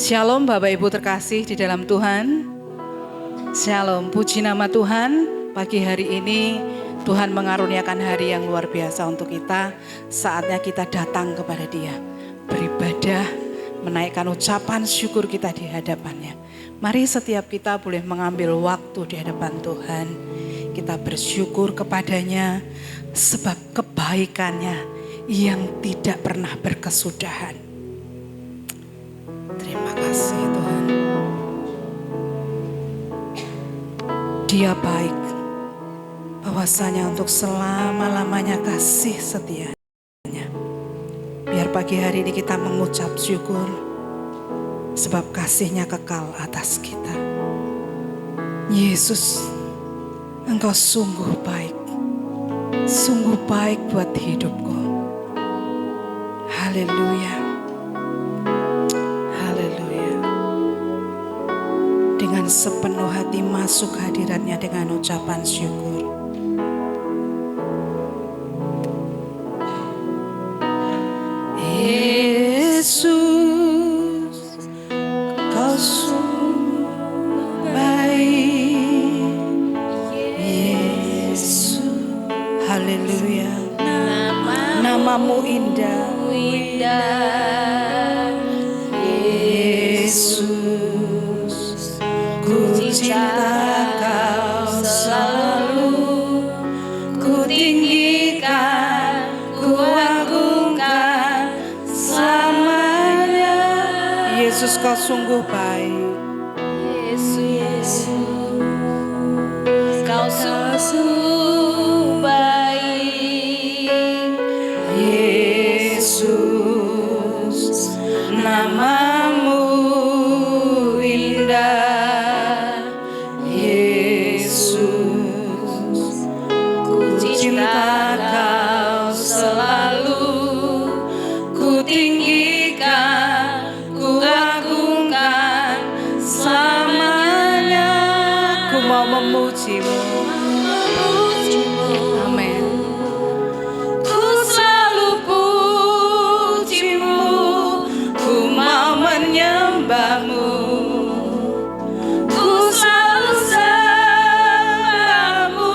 Shalom Bapak Ibu terkasih di dalam Tuhan. Shalom, puji nama Tuhan. Pagi hari ini Tuhan mengaruniakan hari yang luar biasa untuk kita. Saatnya kita datang kepada Dia, beribadah, menaikkan ucapan syukur kita di hadapannya. Mari setiap kita boleh mengambil waktu di hadapan Tuhan. Kita bersyukur kepadanya sebab kebaikannya yang tidak pernah berkesudahan. Terima kasih Tuhan. Dia baik, bahwasanya untuk selama-lamanya kasih setianya. Biar pagi hari ini kita mengucap syukur, sebab kasihnya kekal atas kita. Yesus, Engkau sungguh baik buat hidupku. Haleluya. Dengan sepenuh hati masuk hadiratnya dengan ucapan syukur. Yesus, Kau sungguh baik. Yesus, haleluya. Namamu indah. Yesus, ku cinta Kau selalu, ku tinggikan, ku agungkan selamanya. Yesus, Kau sungguh baik. Yesus, Kau sungguh baik. Yesus, namamu indah. Yesus, ku cinta Kau selalu, ku tinggikan, ku agungkan selamanya. Ku mau memuji-Mu. Amin. Ku selalu puji-Mu, ku mau menyembah-Mu. Ku selalu sembah-Mu,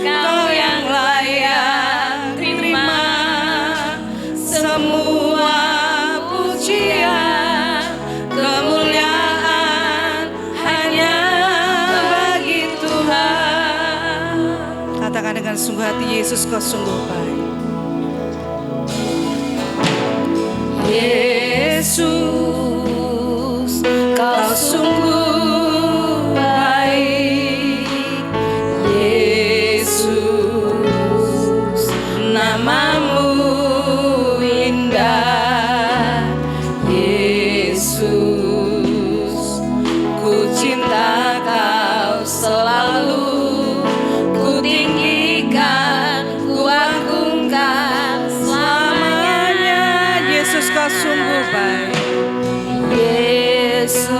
Kau yang layak terima semua pujian, kemuliaan hanya bagi Tuhan. Katakan dengan sungguh hati, Yesus, Kau sungguh baik. Yesus, Kau sungguh baik. Yesus, namamu indah. Yesus, ku cinta Kau selalu, ku tinggikan, ku agungkan selamanya. Yesus, Kau sungguh baik. Yesus,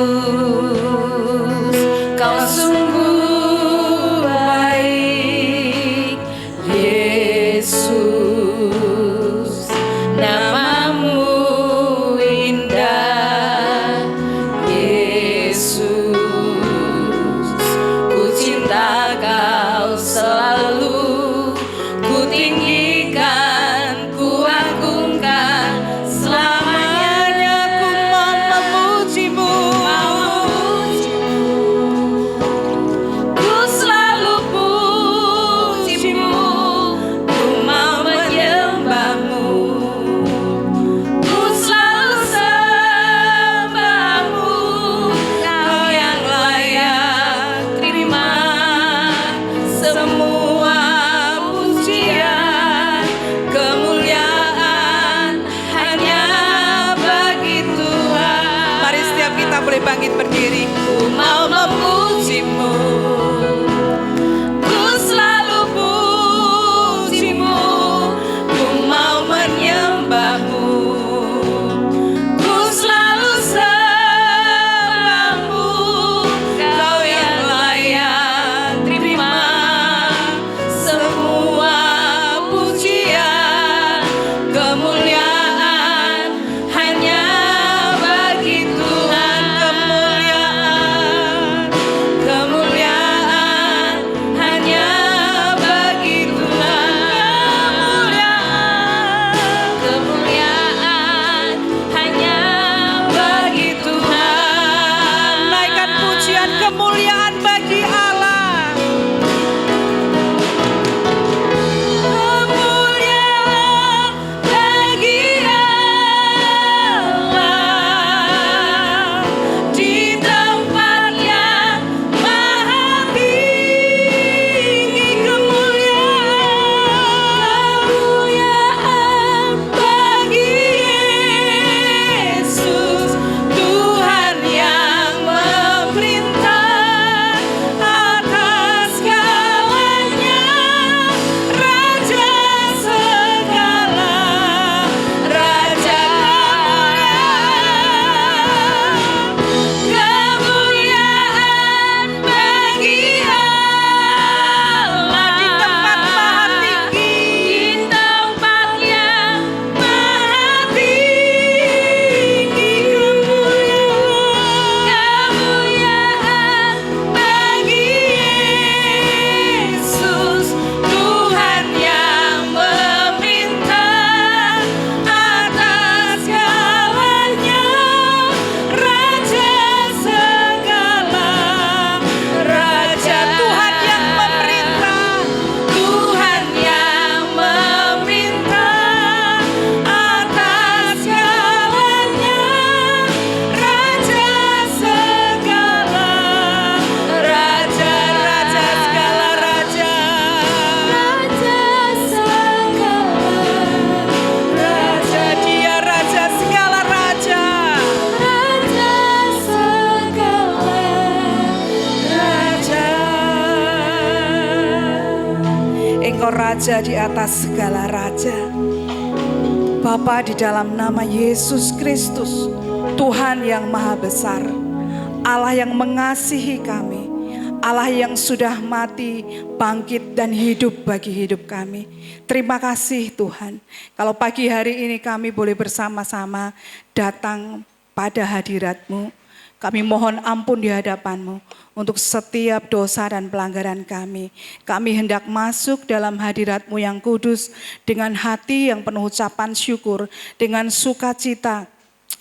Kau sungguh baik. Yesus, namamu indah. Yesus, ku cinta Kau selalu, ku tinggikan, ku agungkan selamanya. Ku mau memuji-Mu. Ku selalu puji-Mu, ku mau menyembah-Mu. Ku selalu sembah-Mu, Kau yang layak terima Engkau Raja di atas segala raja. Bapa, di dalam nama Yesus Kristus, Tuhan yang maha besar, Allah yang mengasihi kami, Allah yang sudah mati, bangkit dan hidup bagi hidup kami. Terima kasih Tuhan, kalau pagi hari ini kami boleh bersama-sama datang pada hadirat-Mu. Kami mohon ampun di hadapan-Mu untuk setiap dosa dan pelanggaran kami. Kami hendak masuk dalam hadirat-Mu yang kudus dengan hati yang penuh ucapan syukur, dengan sukacita,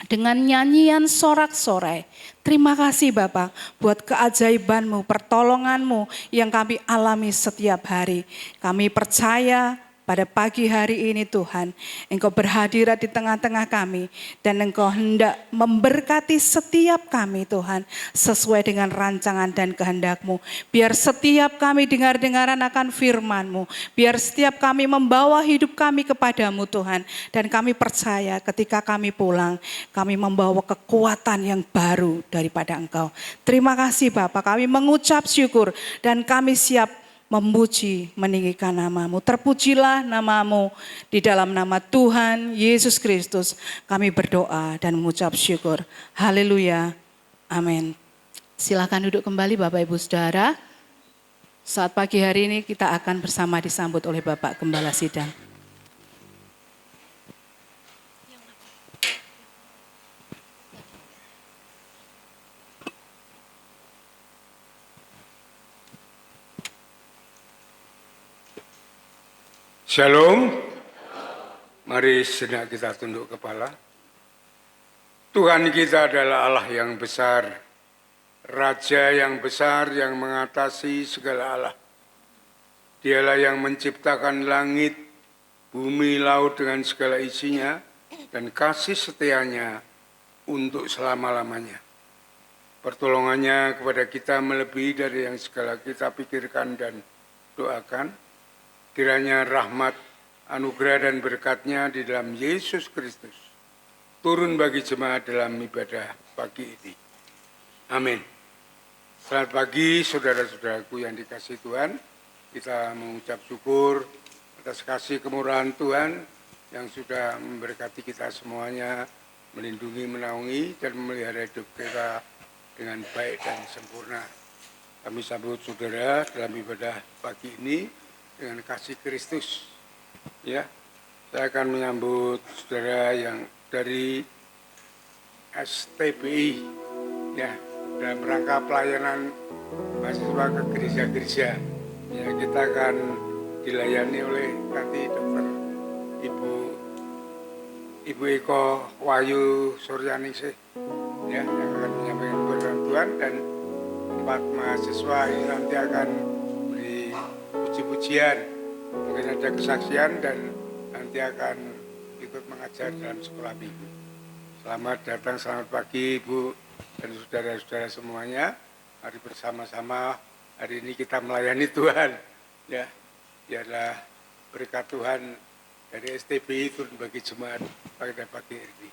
dengan nyanyian sorak-sorai. Terima kasih Bapa buat keajaiban-Mu, pertolongan-Mu yang kami alami setiap hari. Kami percaya pada pagi hari ini Tuhan, Engkau berhadirat di tengah-tengah kami dan Engkau hendak memberkati setiap kami Tuhan sesuai dengan rancangan dan kehendak-Mu. Biar setiap kami dengar-dengaran akan firman-Mu, biar setiap kami membawa hidup kami kepadamu Tuhan, dan kami percaya ketika kami pulang, kami membawa kekuatan yang baru daripada Engkau. Terima kasih Bapa, kami mengucap syukur dan kami siap memuji, meninggikan nama-Mu. Terpujilah nama-Mu, di dalam nama Tuhan Yesus Kristus kami berdoa dan mengucap syukur. Haleluya, amin. Silakan duduk kembali Bapak Ibu Saudara. Saat pagi hari ini kita akan bersama disambut oleh Bapak Gembala Sidang. Shalom, mari sejenak kita tunduk kepala. Tuhan kita adalah Allah yang besar, Raja yang besar yang mengatasi segala Allah. Dialah yang menciptakan langit, bumi, laut dengan segala isinya, dan kasih setianya untuk selama-lamanya. Pertolongannya kepada kita melebihi dari yang segala kita pikirkan dan doakan. Kiranya rahmat, anugerah dan berkat-Nya di dalam Yesus Kristus turun bagi jemaat dalam ibadah pagi ini. Amin. Selamat pagi saudara-saudaraku yang dikasihi Tuhan. Kita mengucap syukur atas kasih kemurahan Tuhan yang sudah memberkati kita semuanya, melindungi, menaungi, dan memelihara hidup kita dengan baik dan sempurna. Kami sambut saudara dalam ibadah pagi ini dengan kasih Kristus. Ya, saya akan menyambut saudara yang dari STPI, ya, dalam rangka pelayanan mahasiswa ke gereja-gereja. Ya, kita akan dilayani oleh nanti Dokter Ibu Eko Wahyu Suryaningsih, ya, yang akan menyampaikan firman Tuhan, dan 4 mahasiswa ini nanti akan puji-pujian, mungkin ada kesaksian, dan nanti akan ikut mengajar dalam sekolah minggu. Selamat datang, selamat pagi Ibu dan saudara-saudara semuanya. Mari bersama-sama hari ini kita melayani Tuhan. Ya, biarlah berkat Tuhan dari STBI turun bagi jemaat pada pagi ini.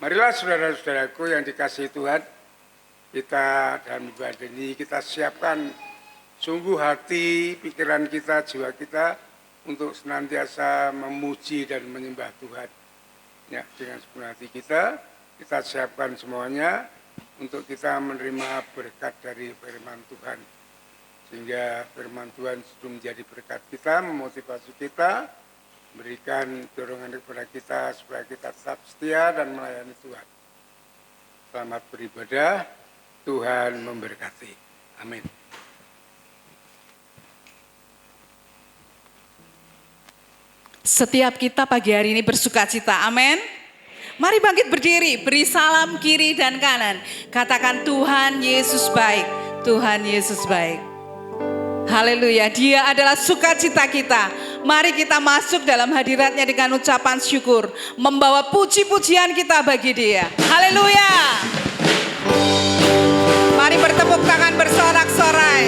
Marilah saudara-saudaraku yang dikasihi Tuhan, kita dalam ibadah ini kita siapkan sungguh hati, pikiran kita, jiwa kita untuk senantiasa memuji dan menyembah Tuhan. Ya, dengan sepenuh hati kita siapkan semuanya untuk kita menerima berkat dari firman Tuhan. Sehingga firman Tuhan itu menjadi berkat kita, memotivasi kita, memberikan dorongan kepada kita supaya kita tetap setia dan melayani Tuhan. Selamat beribadah, Tuhan memberkati. Amin. Setiap kita pagi hari ini bersukacita, amin. Mari bangkit berdiri, beri salam kiri dan kanan. Katakan Tuhan Yesus baik, Tuhan Yesus baik. Haleluya, Dia adalah sukacita kita. Mari kita masuk dalam hadirat-Nya dengan ucapan syukur, membawa puji-pujian kita bagi Dia. Haleluya. Mari bertepuk tangan bersorak-sorai.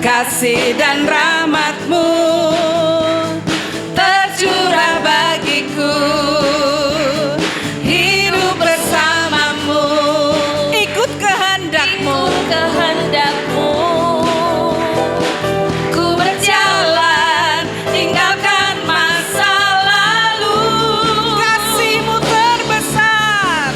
kasih dan rahmat-Mu tercurah bagiku. Hidup bersama-Mu, ikut kehendak-Mu, ku berjalan tinggalkan masa lalu. Kasih-Mu terbesar,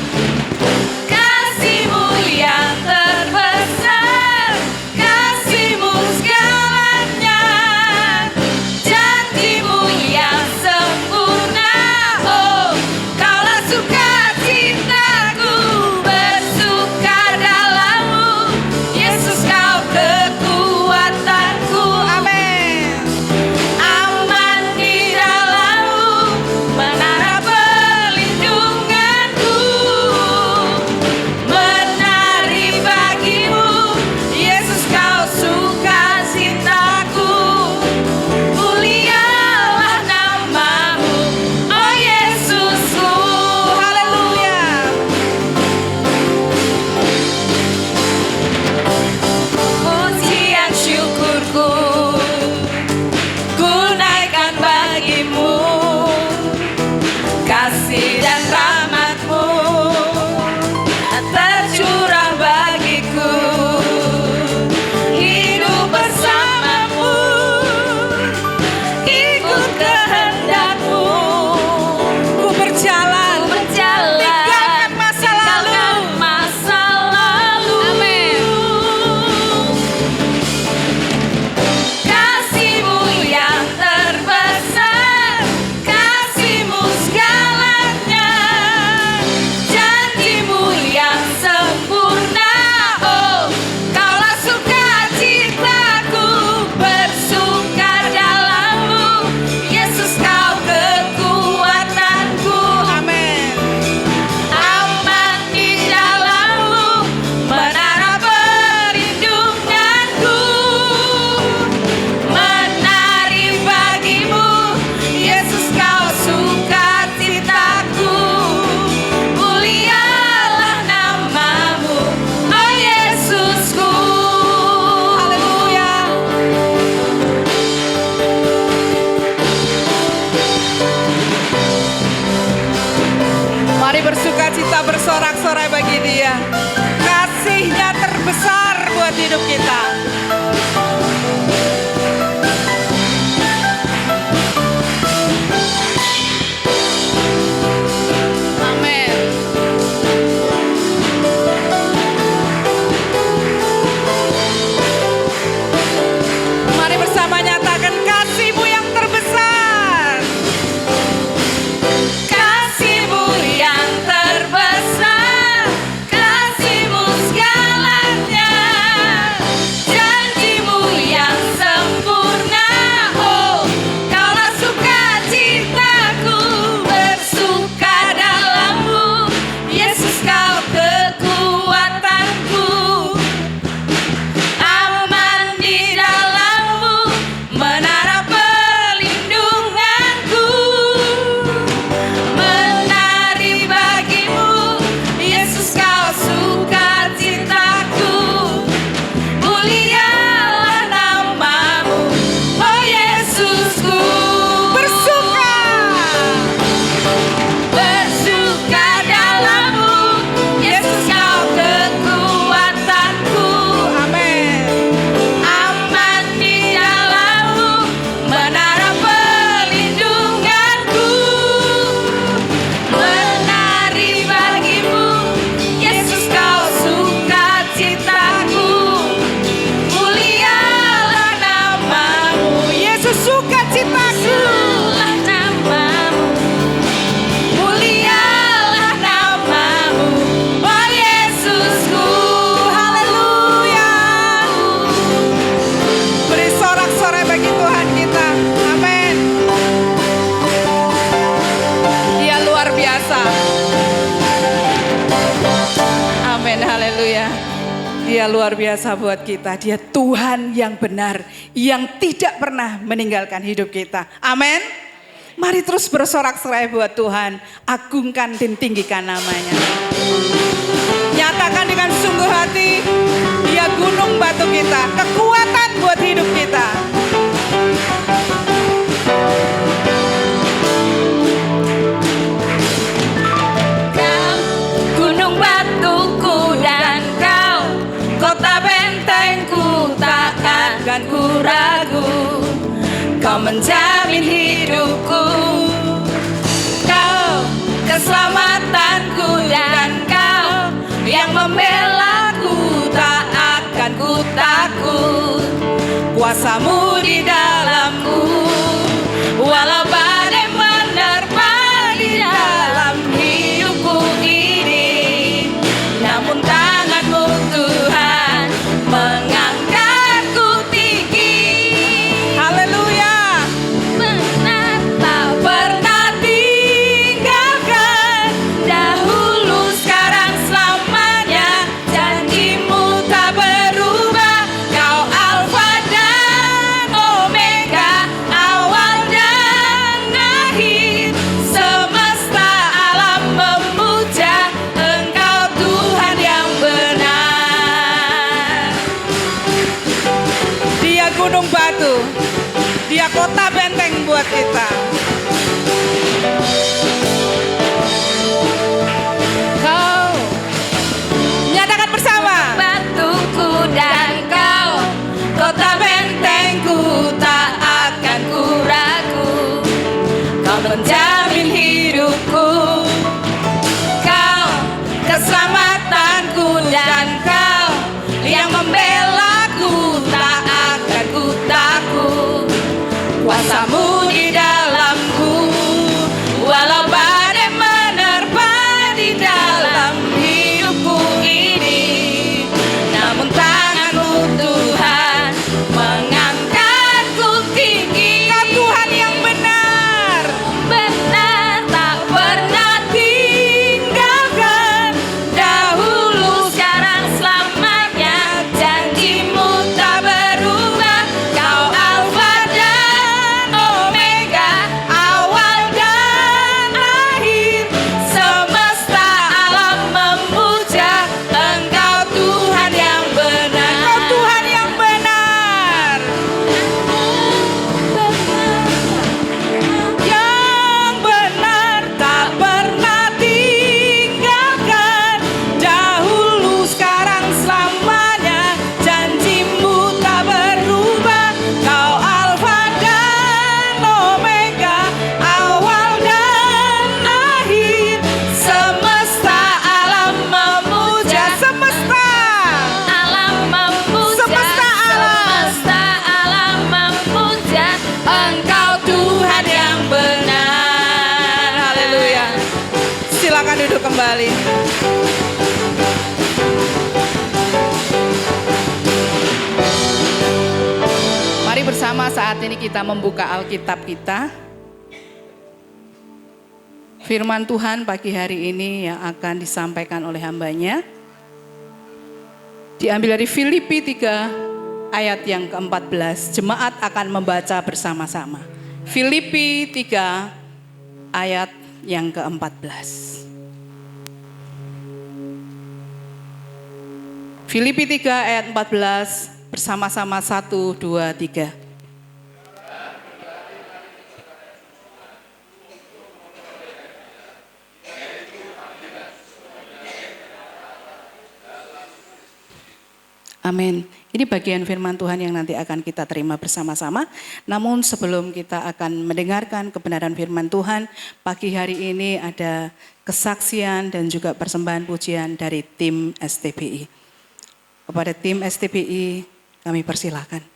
kasih-Mu yang terbesar, kasih-Mu segalanya, janji-Mu yang sempurna. Oh, Kaulah sukacitaku, bersuka dalam-Mu, Yesus Kau kekuatanku. Amin. Aman di dalam-Mu, menara perlindunganku, menari bagi-Mu, Yesus Kau sukacitaku. Mulialah nama-Mu, oh Yesusku. Haleluya. Pujian syukurku ku naikkan bagi-Mu, kasih dan rahmat-Mu tercurah bagiku. Hidup bersama-Mu, ikut kehendak-Mu, ku berjalan tinggalkan masa lalu. Amin. Kasih-Mu yang terbesar, kasih-Mu segalanya, janji-Mu yang sempurna. Oh, Kaulah sukacitaku, bersuka dalam-Mu, Yesus Kau kekuatanku. Amin. Aman di dalam-Mu, menara perlindunganku, menari bagi-Mu, Yesus Kau sukacitaku. Mulialah nama-Mu, oh Yesusku. Haleluya. Mari bersukacita, bersorak-sorai bagi Dia. Kasih-Nya terbesar buat hidup kita. Amin. Mari bersama nyatakan kasih-Mu yang terbesar. Kasih-Mu yang terbesar, kasih-Mu segalanya, janji-Mu yang sempurna. Oh, Kaulah sukacitaku, bersuka dalam-Mu, Yesus Kau kekuatanku. Aman di dalam-Mu, menara perlindunganku, menari bagi-Mu, Yesus Kau sukacitaku. Mulialah nama-Mu, oh Yesusku. Bersuka dalam-Mu, Yesus Kau kekuatanku. Amin. Aman di dalam-Mu, menara perlindunganku, menari bagi-Mu, Yesus Kau sukacitaku. Mulialah nama-Mu, Yesus sukacitaku. Mulialah nama-Mu, oh Yesusku. Haleluya. Beri sorak-sorai bagi Tuhan kita. Amin. Dia luar biasa. Amin. Haleluya. Dia luar biasa buat kita. Dia Tuhan yang benar, yang tidak pernah meninggalkan hidup kita. Amin. Mari terus bersorak-sorai buat Tuhan. Agungkan dan tinggikan namanya. Nyatakan dengan sungguh hati, Dia gunung batu kita, kekuatan buat hidup akan ku ragu. Kau menjamin hidupku, Kau keselamatanku, dan Kau yang membelaku. Tak akan ku takut, kuasa-Mu di dalamku. Walau badai menerpa di dalam hidupku ini, namun tangan-Mu Tuhan mengangkatku tinggi. Haleluya. Benar tak pernah tinggalkan, dahulu sekarang selamanya. Janji-Mu tak berubah. Kau Alfa dan Omega, awal dan akhir. Semesta alam memuja Engkau Tuhan yang benar. Dia gunung batu, Dia kota benteng buat kita. Kau nyatakan bersama. Batuku dan Kau, kota bentengku, tak akan ku ragu. Kau menjamin hidupku, Kau keselamatanku, dan Kau yang membelaku. Tak akan ku takut, kuasa-Mu di dalamku. Walau badai menerpa di dalam hidupku ini, namun tangan-Mu Tuhan mengangkatku tinggi. Kau Tuhan yang benar, benar tak pernah tinggalkan, dahulu sekarang selamanya. Janji-Mu tak berubah. Kau Alfa dan Omega, awal dan akhir. Semesta alam memuja Engkau Tuhan yang benar. Engkau Tuhan yang benar, yang benar tak pernah tinggalkan, dahulu sekarang selamanya. Janji-Mu tak berubah. Kau Alfa dan Omega, awal dan akhir. Semesta alam memuja, semesta alam memuja, semesta alam memuja Engkau Tuhan yang benar. Haleluya. Silakan duduk kembali. Mari bersama saat ini kita membuka Alkitab kita. Firman Tuhan pagi hari ini yang akan disampaikan oleh hambanya diambil dari Filipi 3 ayat yang ke-14. Jemaat akan membaca bersama-sama. Filipi 3 ayat yang ke-14. Filipi 3 ayat 14 bersama-sama 1, 2, 3. Amin. Ini bagian firman Tuhan yang nanti akan kita terima bersama-sama. Namun sebelum kita akan mendengarkan kebenaran firman Tuhan, pagi hari ini ada kesaksian dan juga persembahan pujian dari tim STBI. Kepada tim STBI kami persilakan.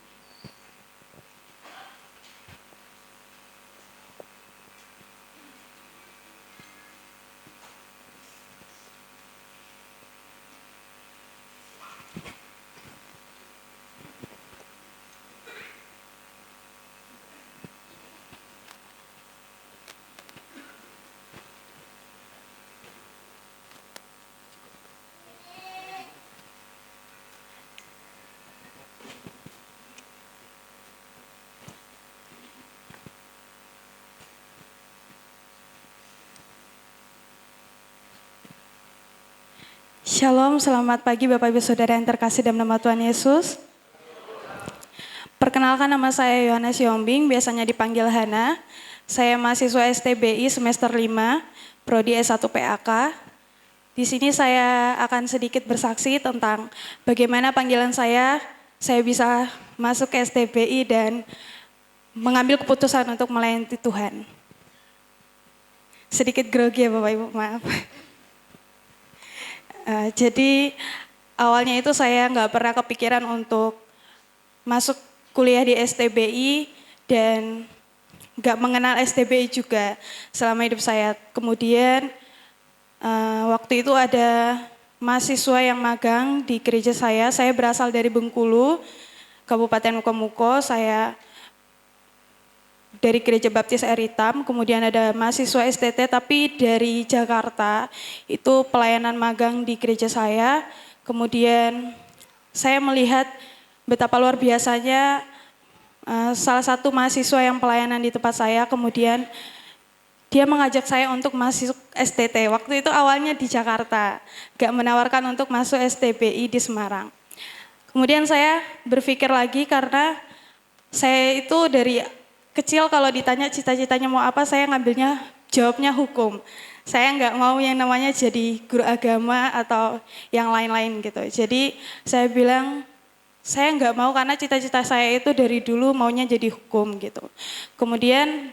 Shalom, selamat pagi Bapak Ibu Saudara yang terkasih dalam nama Tuhan Yesus. Perkenalkan, nama saya Yohanes Yombing, biasanya dipanggil Hana. Saya mahasiswa STBI semester 5, Prodi S1 PAK. Di sini saya akan sedikit bersaksi tentang bagaimana panggilan saya bisa masuk ke STBI dan mengambil keputusan untuk melayani Tuhan. Sedikit grogi ya Bapak Ibu, maaf. Jadi awalnya itu saya nggak pernah kepikiran untuk masuk kuliah di STBI dan nggak mengenal STBI juga selama hidup saya. Kemudian waktu itu ada mahasiswa yang magang di gereja saya berasal dari Bengkulu, Kabupaten Mukomuko, saya dari Gereja Baptis Air Hitam, kemudian ada mahasiswa STT tapi dari Jakarta, itu pelayanan magang di gereja saya, kemudian saya melihat betapa luar biasanya salah satu mahasiswa yang pelayanan di tempat saya, kemudian dia mengajak saya untuk masuk STT. Waktu itu awalnya di Jakarta, gak menawarkan untuk masuk STBI di Semarang. Kemudian saya berpikir lagi karena saya itu dari kecil kalau ditanya cita-citanya mau apa, saya ngambilnya jawabnya hukum. Saya nggak mau yang namanya jadi guru agama atau yang lain-lain gitu. Jadi saya bilang saya nggak mau karena cita-cita saya itu dari dulu maunya jadi hukum gitu. Kemudian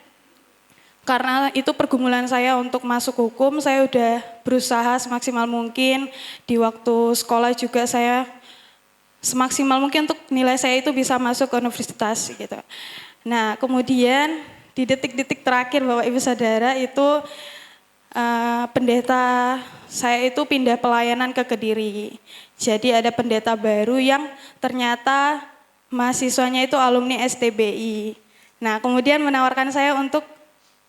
karena itu pergumulan saya untuk masuk hukum, saya udah berusaha semaksimal mungkin. Di waktu sekolah juga saya semaksimal mungkin untuk nilai saya itu bisa masuk ke universitas gitu. Nah kemudian di detik-detik terakhir Bapak Ibu Saudara itu pendeta saya itu pindah pelayanan ke Kediri. Jadi ada pendeta baru yang ternyata mahasiswanya itu alumni STBI. Nah kemudian menawarkan saya untuk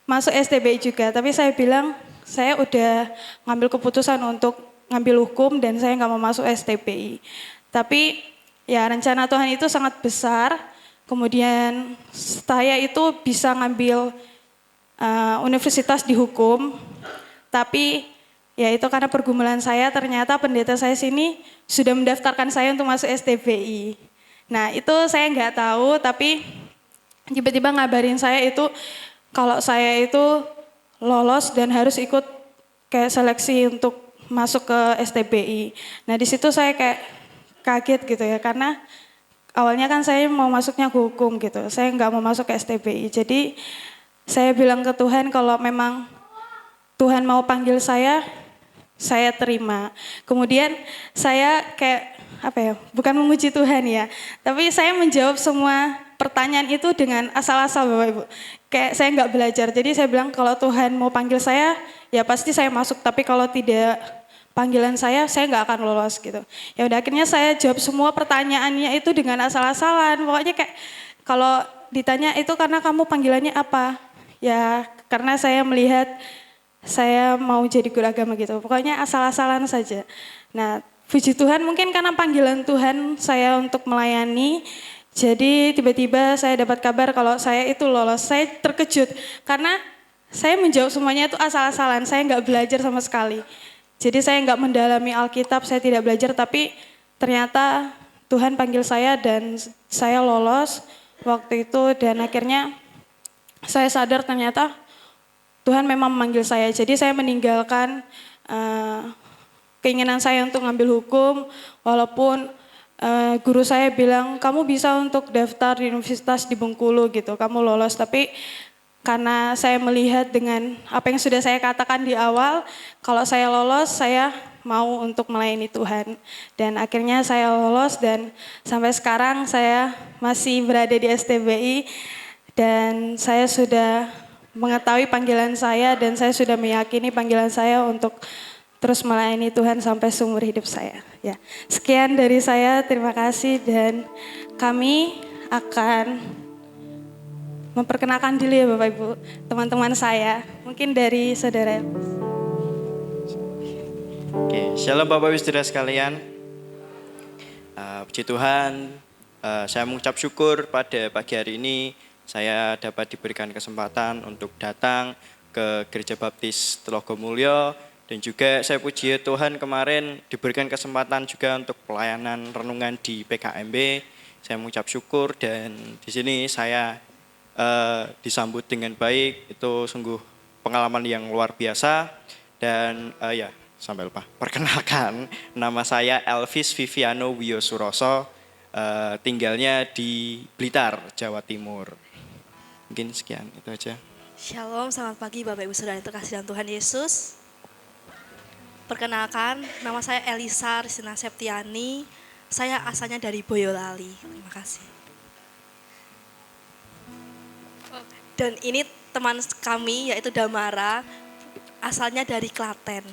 masuk STBI juga, tapi saya bilang saya udah ngambil keputusan untuk ngambil hukum dan saya nggak mau masuk STBI. Tapi ya rencana Tuhan itu sangat besar, kemudian saya itu bisa ngambil universitas di hukum, tapi ya itu karena pergumulan saya ternyata pendeta saya sini sudah mendaftarkan saya untuk masuk STBI. Nah itu saya nggak tahu, tapi tiba-tiba ngabarin saya itu kalau saya itu lolos dan harus ikut kayak seleksi untuk masuk ke STBI. Nah di situ saya kayak kaget gitu ya, karena awalnya kan saya mau masuknya ke hukum gitu, saya nggak mau masuk ke STBI. Jadi saya bilang ke Tuhan kalau memang Tuhan mau panggil saya terima. Kemudian saya kayak apa ya, bukan memuji Tuhan ya, tapi saya menjawab semua pertanyaan itu dengan asal-asal Bapak Ibu. Kayak saya nggak belajar, jadi saya bilang kalau Tuhan mau panggil saya, ya pasti saya masuk. Tapi kalau tidak panggilan saya nggak akan lolos gitu. Ya udah akhirnya saya jawab semua pertanyaannya itu dengan asal-asalan. Pokoknya kayak kalau ditanya itu karena kamu panggilannya apa? Ya karena saya melihat saya mau jadi guru agama gitu. Pokoknya asal-asalan saja. Nah puji Tuhan mungkin karena panggilan Tuhan saya untuk melayani. Jadi tiba-tiba saya dapat kabar kalau saya itu lolos. Saya terkejut karena saya menjawab semuanya itu asal-asalan. Saya nggak belajar sama sekali. Jadi saya nggak mendalami Alkitab, saya tidak belajar. Tapi ternyata Tuhan panggil saya dan saya lolos waktu itu. Dan akhirnya saya sadar ternyata Tuhan memang memanggil saya. Jadi saya meninggalkan keinginan saya untuk ngambil hukum, walaupun guru saya bilang kamu bisa untuk daftar di universitas di Bengkulu gitu, kamu lolos. Tapi karena saya melihat dengan apa yang sudah saya katakan di awal, kalau saya lolos saya mau untuk melayani Tuhan. Dan akhirnya saya lolos dan sampai sekarang saya masih berada di STBI dan saya sudah mengetahui panggilan saya dan saya sudah meyakini panggilan saya untuk terus melayani Tuhan sampai seumur hidup saya. Ya, sekian dari saya, terima kasih dan kami akan memperkenalkan dulu ya Bapak Ibu, teman-teman saya. Mungkin dari saudara. Oke, shalom Bapak Ibu saudara sekalian. Puji Tuhan, saya mengucap syukur pada pagi hari ini saya dapat diberikan kesempatan untuk datang ke Gereja Baptis Telogomulyo. Dan juga saya puji Tuhan kemarin diberikan kesempatan juga untuk pelayanan renungan di PKMB. Saya mengucap syukur dan di sini saya disambut dengan baik. Itu sungguh pengalaman yang luar biasa. Dan sampai lupa perkenalkan, nama saya Elvis Viviano Wiosuroso. tinggalnya di Blitar, Jawa Timur. Mungkin sekian, itu aja. Shalom, selamat pagi Bapak Ibu Saudara yang terkasih dalam Tuhan Yesus. Perkenalkan, nama saya Elisa Ristina Septiani. Saya asalnya dari Boyolali. Terima kasih. Dan ini teman kami yaitu Damara, asalnya dari Klaten.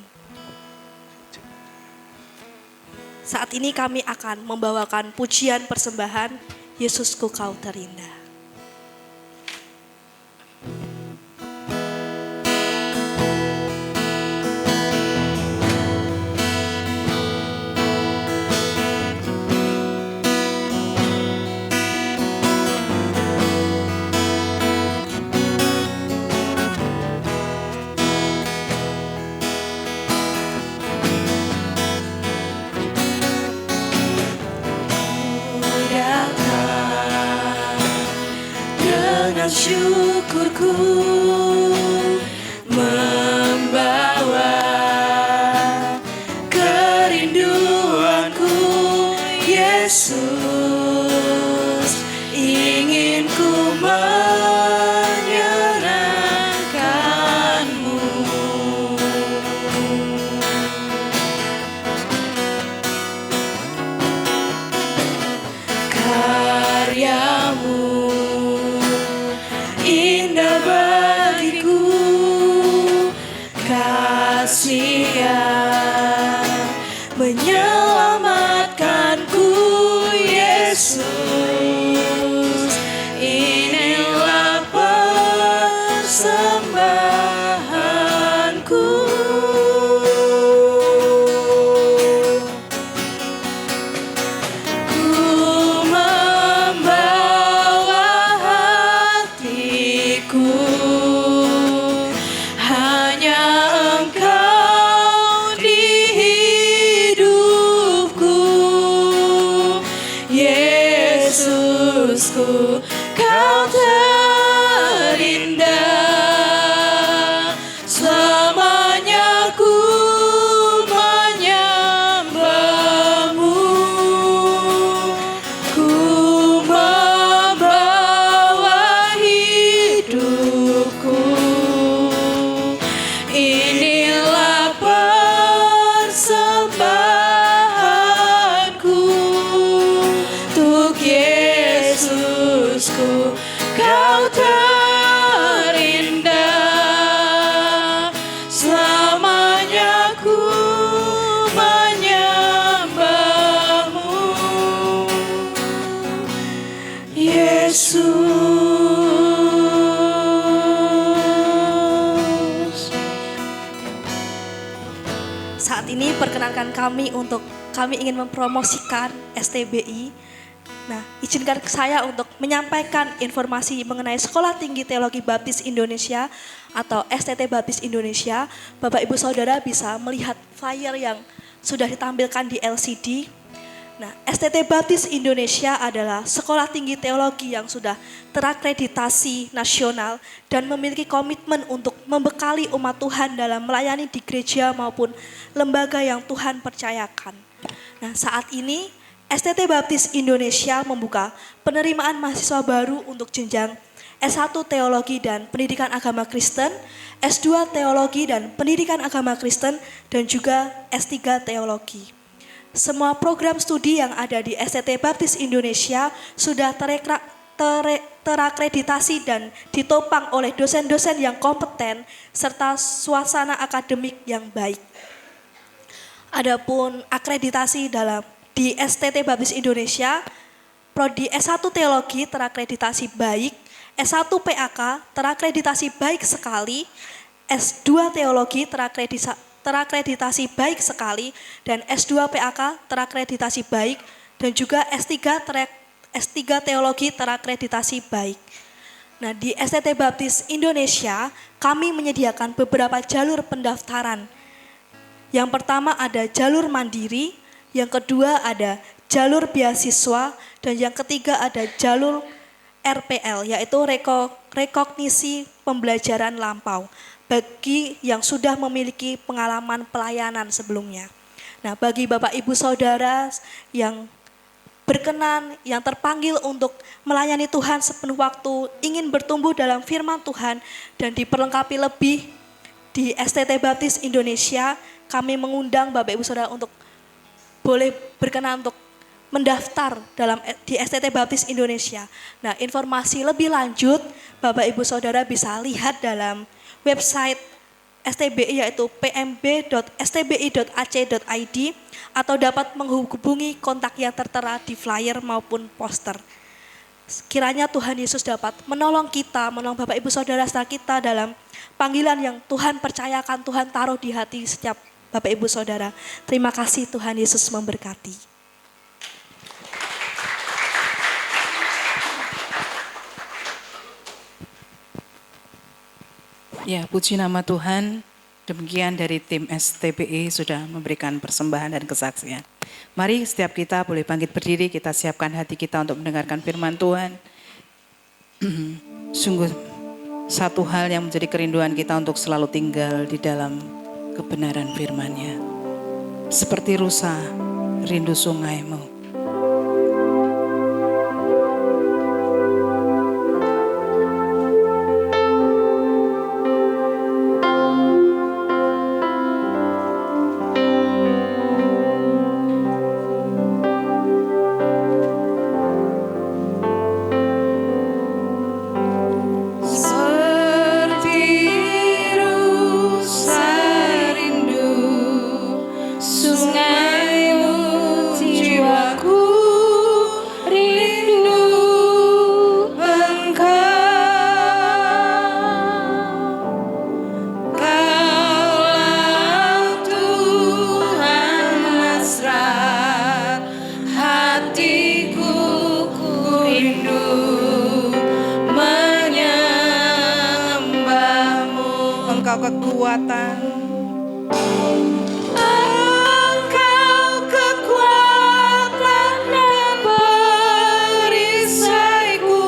Saat ini kami akan membawakan pujian persembahan Yesusku Kau Terindah. Syukurku membawa kerinduanku, Yesus, ingin ku menyerahkanmu. Karyamu indah bagiku, kasih yang menyelamatkanku, Yesus, inilah persembahanku. Yesusku, Kau terindah, selamanya ku menyembahmu, ku membawa hidupku, inilah persembahanku untuk Yesusku, Kau terindah, selamanya ku menyembahmu, Yesus. Saat ini perkenankan kami ingin mempromosikan STBI. Nah, izinkan saya untuk menyampaikan informasi mengenai Sekolah Tinggi Teologi Baptis Indonesia atau STT Baptis Indonesia. Bapak Ibu Saudara bisa melihat flyer yang sudah ditampilkan di LCD. Nah, STT Baptis Indonesia adalah sekolah tinggi teologi yang sudah terakreditasi nasional dan memiliki komitmen untuk membekali umat Tuhan dalam melayani di gereja maupun lembaga yang Tuhan percayakan. Nah, saat ini STT Baptis Indonesia membuka penerimaan mahasiswa baru untuk jenjang S1 Teologi dan Pendidikan Agama Kristen, S2 Teologi dan Pendidikan Agama Kristen, dan juga S3 Teologi. Semua program studi yang ada di STT Baptis Indonesia sudah terakreditasi dan ditopang oleh dosen-dosen yang kompeten serta suasana akademik yang baik. Adapun akreditasi di STT Baptis Indonesia, Prodi S1 Teologi terakreditasi baik, S1 PAK terakreditasi baik sekali, S2 Teologi terakreditasi baik sekali, dan S2 PAK terakreditasi baik, dan juga S3 Teologi terakreditasi baik. Nah, di STT Baptis Indonesia, kami menyediakan beberapa jalur pendaftaran. Yang pertama ada jalur mandiri, yang kedua ada jalur beasiswa, dan yang ketiga ada jalur RPL, yaitu rekognisi pembelajaran lampau, bagi yang sudah memiliki pengalaman pelayanan sebelumnya. Nah, bagi Bapak Ibu Saudara yang berkenan, yang terpanggil untuk melayani Tuhan sepenuh waktu, ingin bertumbuh dalam firman Tuhan dan diperlengkapi lebih di STT Baptis Indonesia, kami mengundang Bapak Ibu Saudara untuk boleh berkenan untuk mendaftar di STT Baptis Indonesia. Nah, informasi lebih lanjut Bapak Ibu Saudara bisa lihat dalam website STBI yaitu pmb.stbi.ac.id atau dapat menghubungi kontak yang tertera di flyer maupun poster. Kiranya Tuhan Yesus dapat menolong kita, menolong Bapak Ibu Saudara serta kita dalam panggilan yang Tuhan percayakan, Tuhan taruh di hati setiap Bapak Ibu Saudara. Terima kasih, Tuhan Yesus memberkati. Ya, puji nama Tuhan. Demikian dari tim STBI sudah memberikan persembahan dan kesaksian. Mari setiap kita boleh bangkit berdiri, kita siapkan hati kita untuk mendengarkan firman Tuhan. Sungguh satu hal yang menjadi kerinduan kita untuk selalu tinggal di dalam kebenaran firman-Nya. Seperti rusa rindu sungaimu. Kekuatan, Engkau kekuatan dan perisaiku,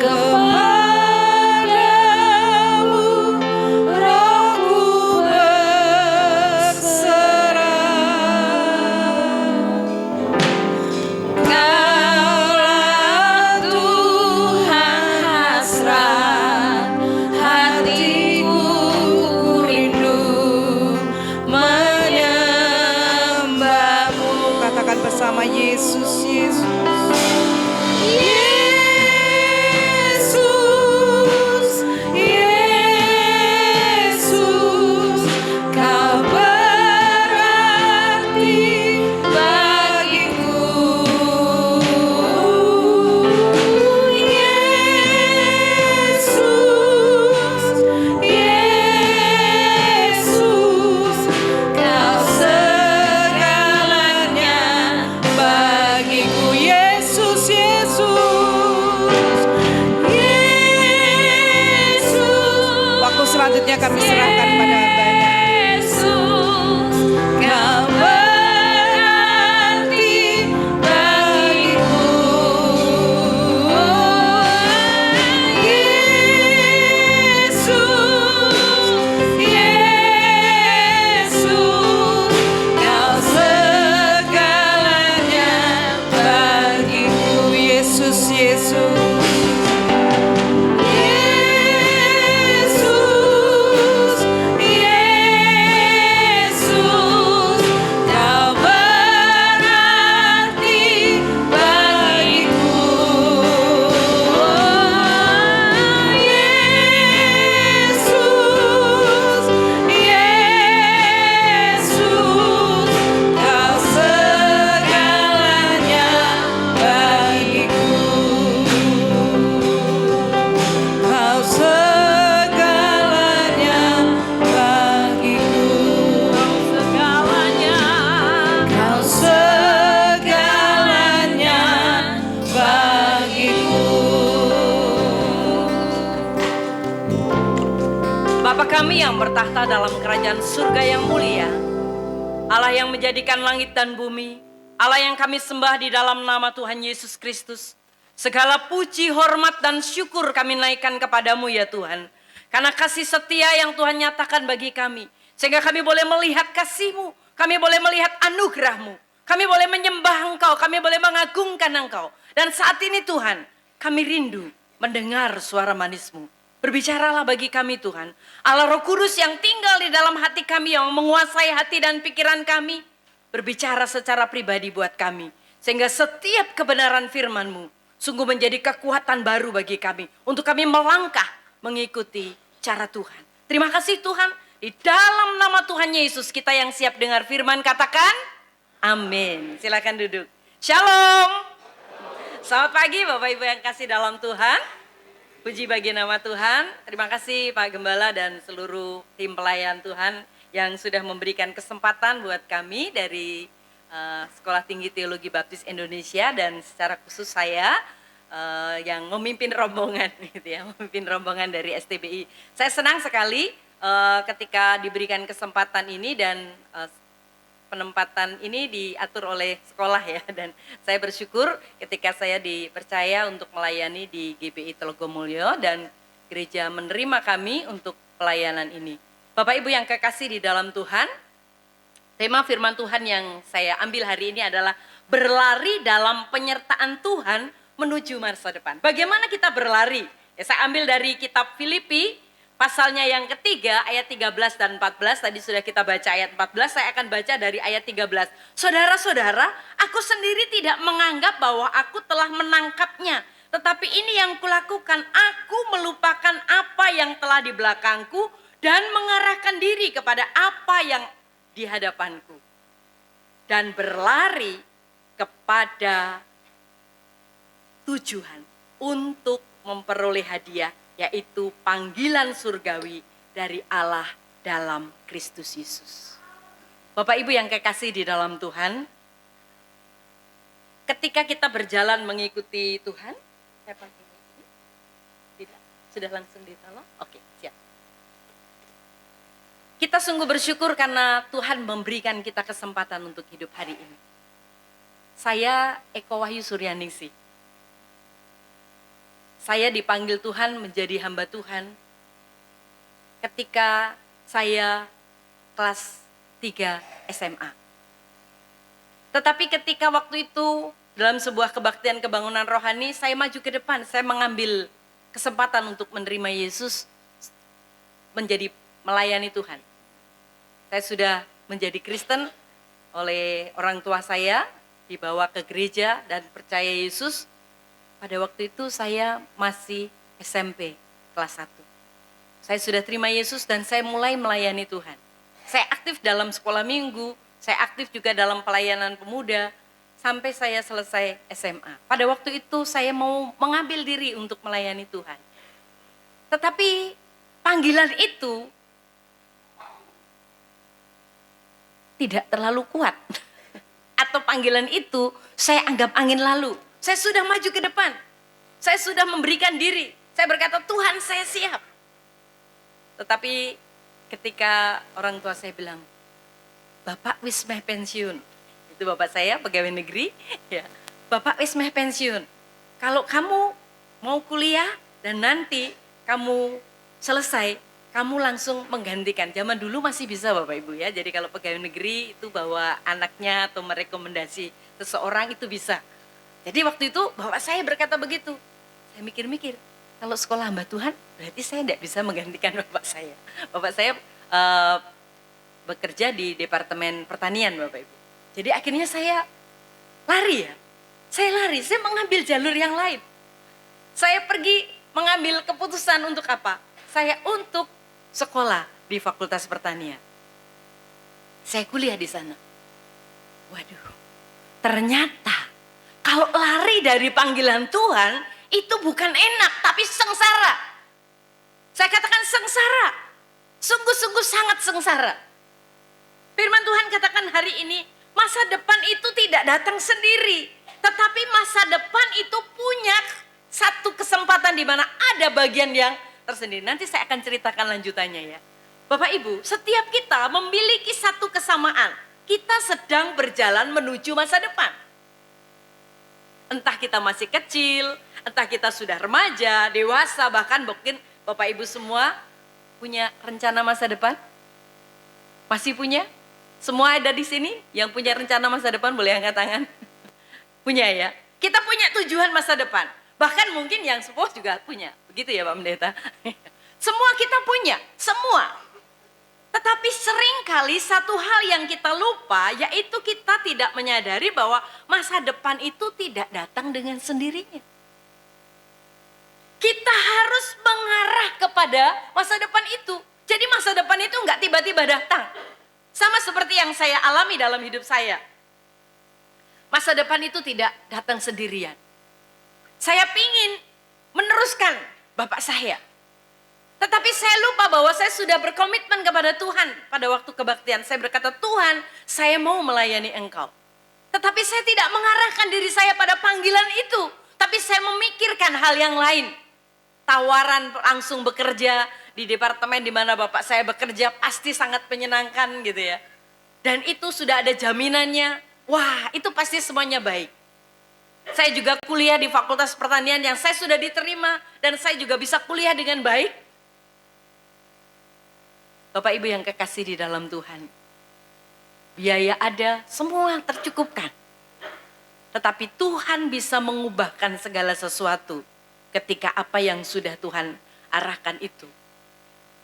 kepadamu rohku berserah. Kaulah Tuhan hasrat hatiku, bersama Yesus, Yesus, Yesus, Yesus, Kau berarti bagiku. Yesus, Yesus, Kau bagiku. Yesus, Yesus, Yesus. Waktu selanjutnya kami serahkan pada hamba-Nya. Yesus, Kau berarti bagiku. Yesus, Yesus, Kau segalanya bagiku. Yesus, Yesus, Yesus, Yesus, Kau berarti bagiku. Yesus, Yesus, Kau segalanya bagiku. Kau segalanya bagiku. Kau segalanya bagiku. Bapa kami yang bertahta dalam kerajaan surga yang mulia, Allah yang menjadikan langit dan bumi, Allah yang kami sembah di dalam nama Tuhan Yesus Kristus. Segala puji, hormat, dan syukur kami naikkan kepadamu ya Tuhan. Karena kasih setia yang Tuhan nyatakan bagi kami. Sehingga kami boleh melihat kasih-Mu, kami boleh melihat anugerah-Mu. Kami boleh menyembah Engkau, kami boleh mengagungkan Engkau. Dan saat ini Tuhan, kami rindu mendengar suara manis-Mu. Berbicaralah bagi kami Tuhan. Allah Roh Kudus yang tinggal di dalam hati kami, yang menguasai hati dan pikiran kami. Berbicara secara pribadi buat kami. Sehingga setiap kebenaran firman-Mu sungguh menjadi kekuatan baru bagi kami. Untuk kami melangkah mengikuti cara Tuhan. Terima kasih Tuhan. Di dalam nama Tuhan Yesus kita yang siap dengar firman katakan amin. Silakan duduk. Shalom. Selamat pagi Bapak Ibu yang kasih dalam Tuhan. Puji bagi nama Tuhan. Terima kasih Pak Gembala dan seluruh tim pelayan Tuhan yang sudah memberikan kesempatan buat kami dari Sekolah Tinggi Teologi Baptis Indonesia dan secara khusus saya yang memimpin rombongan gitu ya, memimpin rombongan dari STBI. Saya senang sekali ketika diberikan kesempatan ini dan penempatan ini diatur oleh sekolah ya, dan saya bersyukur ketika saya dipercaya untuk melayani di GBI Telogomulyo dan gereja menerima kami untuk pelayanan ini. Bapak Ibu yang kekasih di dalam Tuhan, tema firman Tuhan yang saya ambil hari ini adalah berlari dalam penyertaan Tuhan menuju masa depan. Bagaimana kita berlari? Ya, saya ambil dari kitab Filipi, pasalnya yang ketiga, ayat 13 dan 14. Tadi sudah kita baca ayat 14, saya akan baca dari ayat 13. Saudara-saudara, aku sendiri tidak menganggap bahwa aku telah menangkapnya. Tetapi ini yang kulakukan, aku melupakan apa yang telah di belakangku dan mengarahkan diri kepada apa yang di hadapanku. Dan berlari kepada tujuan untuk memperoleh hadiah, yaitu panggilan surgawi dari Allah dalam Kristus Yesus. Bapak Ibu yang kekasih di dalam Tuhan, ketika kita berjalan mengikuti Tuhan, tidak, sudah langsung ditolong? Oke, siap. Kita sungguh bersyukur karena Tuhan memberikan kita kesempatan untuk hidup hari ini. Saya Eko Wahyu Suryaningsih. Saya dipanggil Tuhan menjadi hamba Tuhan ketika saya kelas 3 SMA. Tetapi ketika waktu itu dalam sebuah kebaktian kebangunan rohani, saya maju ke depan. Saya mengambil kesempatan untuk menerima Yesus menjadi melayani Tuhan. Saya sudah menjadi Kristen oleh orang tua saya, dibawa ke gereja dan percaya Yesus. Pada waktu itu saya masih SMP kelas 1. Saya sudah terima Yesus dan saya mulai melayani Tuhan. Saya aktif dalam sekolah minggu, saya aktif juga dalam pelayanan pemuda, sampai saya selesai SMA. Pada waktu itu saya mau mengambil diri untuk melayani Tuhan. Tetapi panggilan itu tidak terlalu kuat. Atau panggilan itu saya anggap angin lalu. Saya sudah maju ke depan. Saya sudah memberikan diri. Saya berkata, Tuhan saya siap. Tetapi ketika orang tua saya bilang, Bapak wis meh pensiun. Itu bapak saya pegawai negeri. Ya, Bapak wis meh pensiun. Kalau kamu mau kuliah dan nanti kamu selesai, kamu langsung menggantikan. Zaman dulu masih bisa Bapak Ibu ya. Jadi kalau pegawai negeri itu bawa anaknya atau merekomendasi seseorang itu bisa. Jadi waktu itu bapak saya berkata begitu. Saya mikir-mikir, kalau sekolah hamba Tuhan berarti saya tidak bisa menggantikan bapak saya. Bapak saya bekerja di Departemen Pertanian Bapak Ibu. Jadi akhirnya saya lari ya. Saya mengambil jalur yang lain. Saya pergi mengambil keputusan untuk apa? Saya untuk sekolah di Fakultas Pertanian. Saya kuliah di sana. Waduh, ternyata kalau lari dari panggilan Tuhan itu bukan enak, tapi sengsara. Saya katakan sengsara, sungguh-sungguh sangat sengsara. Firman Tuhan katakan hari ini, masa depan itu tidak datang sendiri, tetapi masa depan itu punya satu kesempatan di mana ada bagian yang tersendiri. Nanti saya akan ceritakan lanjutannya ya. Bapak Ibu, setiap kita memiliki satu kesamaan. Kita sedang berjalan menuju masa depan. Entah kita masih kecil, entah kita sudah remaja, dewasa, bahkan mungkin Bapak Ibu semua punya rencana masa depan? Masih punya? Semua ada di sini yang punya rencana masa depan boleh angkat tangan. Punya ya. Kita punya tujuan masa depan. Bahkan mungkin yang sepuh juga punya. Begitu ya Pak Pendeta. Semua kita punya, semua. Tetapi seringkali satu hal yang kita lupa, yaitu kita tidak menyadari bahwa masa depan itu tidak datang dengan sendirinya. Kita harus mengarah kepada masa depan itu. Jadi masa depan itu enggak tiba-tiba datang. Sama seperti yang saya alami dalam hidup saya. Masa depan itu tidak datang sendirian. Saya pingin meneruskan bapak saya. Tetapi saya lupa bahwa saya sudah berkomitmen kepada Tuhan pada waktu kebaktian. Saya berkata, Tuhan, saya mau melayani Engkau. Tetapi saya tidak mengarahkan diri saya pada panggilan itu. Tapi saya memikirkan hal yang lain. Tawaran langsung bekerja di departemen di mana bapak saya bekerja pasti sangat menyenangkan gitu ya. Dan itu sudah ada jaminannya. Wah, itu pasti semuanya baik. Saya juga kuliah di Fakultas Pertanian yang saya sudah diterima. Dan saya juga bisa kuliah dengan baik. Bapak Ibu yang kekasih di dalam Tuhan. Biaya ada, semua tercukupkan. Tetapi Tuhan bisa mengubahkan segala sesuatu ketika apa yang sudah Tuhan arahkan itu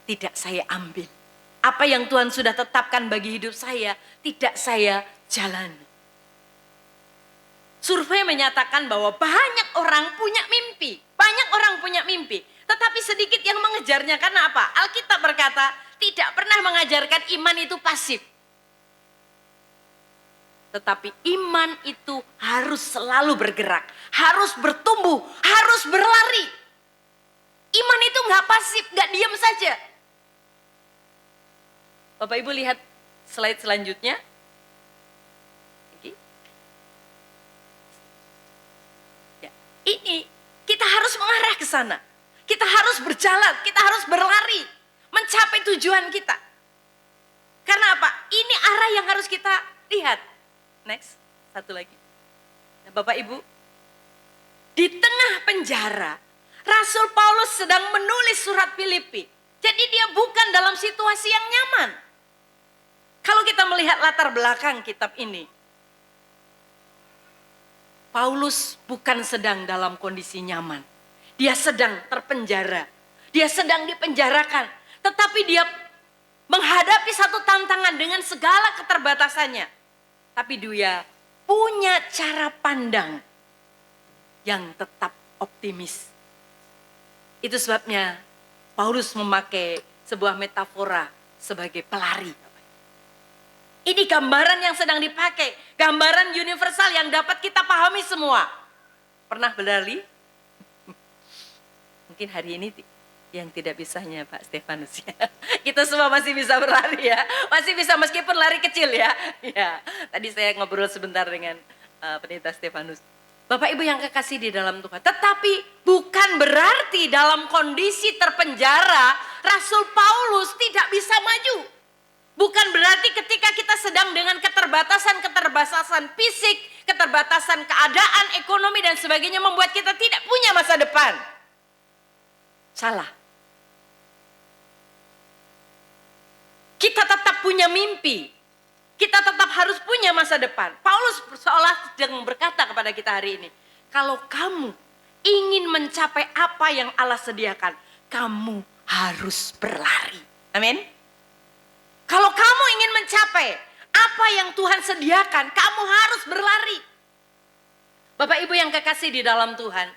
tidak saya ambil. Apa yang Tuhan sudah tetapkan bagi hidup saya tidak saya jalani. Survei menyatakan bahwa banyak orang punya mimpi. Banyak orang punya mimpi. Tetapi sedikit yang mengejarnya. Karena apa? Alkitab berkata tidak pernah mengajarkan iman itu pasif. Tetapi iman itu harus selalu bergerak. Harus bertumbuh. Harus berlari. Iman itu gak pasif, gak diam saja. Bapak Ibu lihat slide selanjutnya. Ini kita harus mengarah ke sana. Kita harus berjalan, kita harus berlari mencapai tujuan kita. Karena apa? Ini arah yang harus kita lihat. Next, satu lagi. Nah, Bapak Ibu, di tengah penjara, Rasul Paulus sedang menulis surat Filipi. Jadi dia bukan dalam situasi yang nyaman. Kalau kita melihat latar belakang kitab ini, Paulus bukan sedang dalam kondisi nyaman. Dia sedang terpenjara. Dia sedang dipenjarakan. Tetapi dia menghadapi satu tantangan dengan segala keterbatasannya. Tapi dia punya cara pandang yang tetap optimis. Itu sebabnya Paulus memakai sebuah metafora sebagai pelari. Ini gambaran yang sedang dipakai. Gambaran universal yang dapat kita pahami semua. Pernah berlari? Mungkin hari ini yang tidak bisanya Pak Stefanus ya. Kita semua masih bisa berlari ya. Masih bisa meskipun lari kecil ya. Ya. Tadi saya ngobrol sebentar dengan Pendeta Stefanus. Bapak Ibu yang kekasih di dalam Tuhan. Tetapi bukan berarti dalam kondisi terpenjara Rasul Paulus tidak bisa maju. Bukan berarti ketika kita sedang dengan keterbatasan fisik, keterbatasan keadaan, ekonomi dan sebagainya membuat kita tidak punya masa depan. Salah. Kita tetap punya mimpi. Kita tetap harus punya masa depan. Paulus seolah sedang berkata kepada kita hari ini, kalau kamu ingin mencapai apa yang Allah sediakan, kamu harus berlari. Amin. Kalau kamu ingin mencapai apa yang Tuhan sediakan, kamu harus berlari. Bapak Ibu yang kekasih di dalam Tuhan,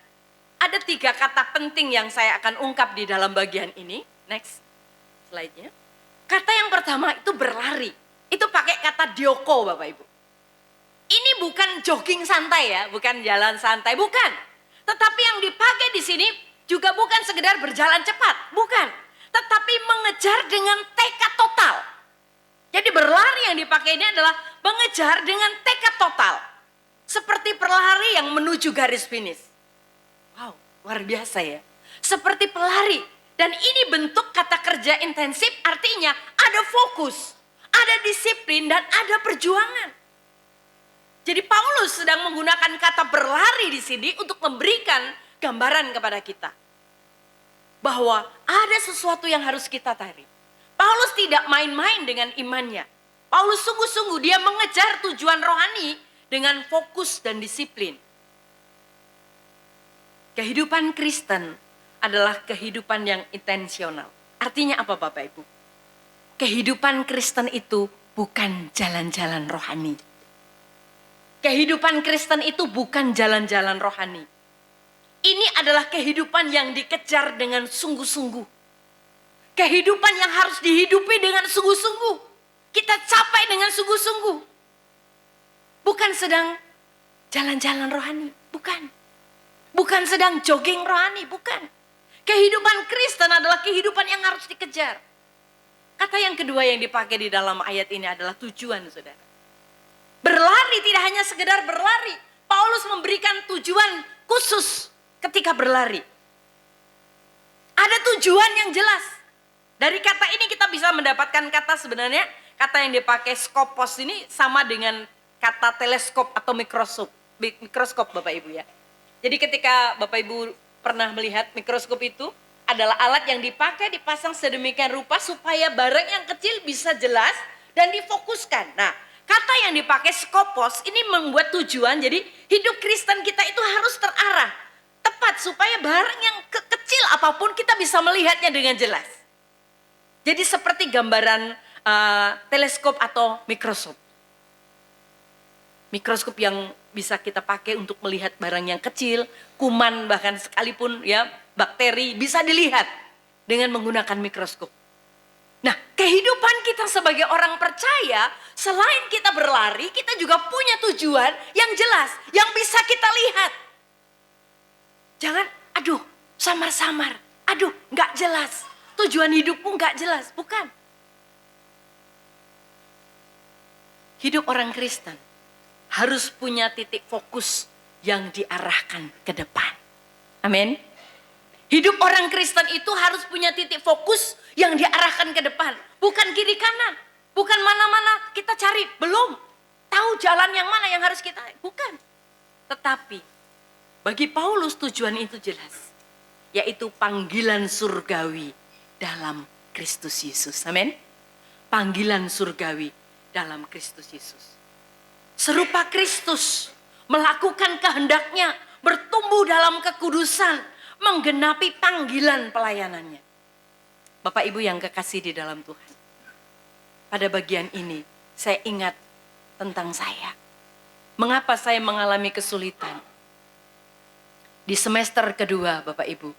ada 3 kata penting yang saya akan ungkap di dalam bagian ini. Next slide-nya. Kata yang pertama itu berlari. Itu pakai kata dioko Bapak Ibu. Ini bukan jogging santai ya, bukan jalan santai, bukan. Tetapi yang dipakai di sini juga bukan sekedar berjalan cepat, bukan. Tetapi mengejar dengan tekad total. Jadi berlari yang dipakai ini adalah mengejar dengan tekad total. Seperti pelari yang menuju garis finish. Wow, luar biasa ya. Seperti pelari. Dan ini bentuk kata kerja intensif artinya ada fokus, ada disiplin dan ada perjuangan. Jadi Paulus sedang menggunakan kata berlari di sini untuk memberikan gambaran kepada kita. Bahwa ada sesuatu yang harus kita tarik. Paulus tidak main-main dengan imannya. Paulus sungguh-sungguh dia mengejar tujuan rohani dengan fokus dan disiplin. Kehidupan Kristen adalah kehidupan yang intensional. Artinya apa Bapak Ibu? Kehidupan Kristen itu bukan jalan-jalan rohani. Kehidupan Kristen itu bukan jalan-jalan rohani. Ini adalah kehidupan yang dikejar dengan sungguh-sungguh. Kehidupan yang harus dihidupi dengan sungguh-sungguh. Kita capai dengan sungguh-sungguh. Bukan sedang jalan-jalan rohani, bukan. Bukan sedang jogging rohani, bukan. Kehidupan Kristen adalah kehidupan yang harus dikejar. Kata yang kedua yang dipakai di dalam ayat ini adalah tujuan, saudara. Berlari tidak hanya sekedar berlari. Paulus memberikan tujuan khusus ketika berlari. Ada tujuan yang jelas. Dari kata ini kita bisa mendapatkan kata sebenarnya, kata yang dipakai skopos ini sama dengan kata teleskop atau mikroskop. Mikroskop Bapak Ibu ya. Jadi ketika Bapak Ibu pernah melihat mikroskop itu adalah alat yang dipakai dipasang sedemikian rupa supaya barang yang kecil bisa jelas dan difokuskan. Nah, kata yang dipakai skopos ini membuat tujuan, jadi hidup Kristen kita itu harus terarah, tepat supaya barang yang kecil apapun kita bisa melihatnya dengan jelas. Jadi seperti gambaran teleskop atau mikroskop. Mikroskop yang bisa kita pakai untuk melihat barang yang kecil, kuman bahkan sekalipun ya bakteri bisa dilihat dengan menggunakan mikroskop. Nah, kehidupan kita sebagai orang percaya, selain kita berlari, kita juga punya tujuan yang jelas, yang bisa kita lihat. Jangan, aduh, samar-samar, aduh, nggak jelas. Tujuan hidupmu nggak jelas, bukan. Hidup orang Kristen harus punya titik fokus yang diarahkan ke depan. Amin. Hidup orang Kristen itu harus punya titik fokus yang diarahkan ke depan. Bukan kiri kanan, bukan mana-mana kita cari, belum tahu jalan yang mana yang harus kita, bukan. Tetapi bagi Paulus tujuan itu jelas, yaitu panggilan surgawi dalam Kristus Yesus. Amin. Panggilan surgawi dalam Kristus Yesus. Serupa Kristus, melakukan kehendaknya, bertumbuh dalam kekudusan, menggenapi panggilan pelayanannya. Bapak Ibu yang kekasih di dalam Tuhan. Pada bagian ini saya ingat tentang saya. Mengapa saya mengalami kesulitan? Di semester kedua Bapak Ibu,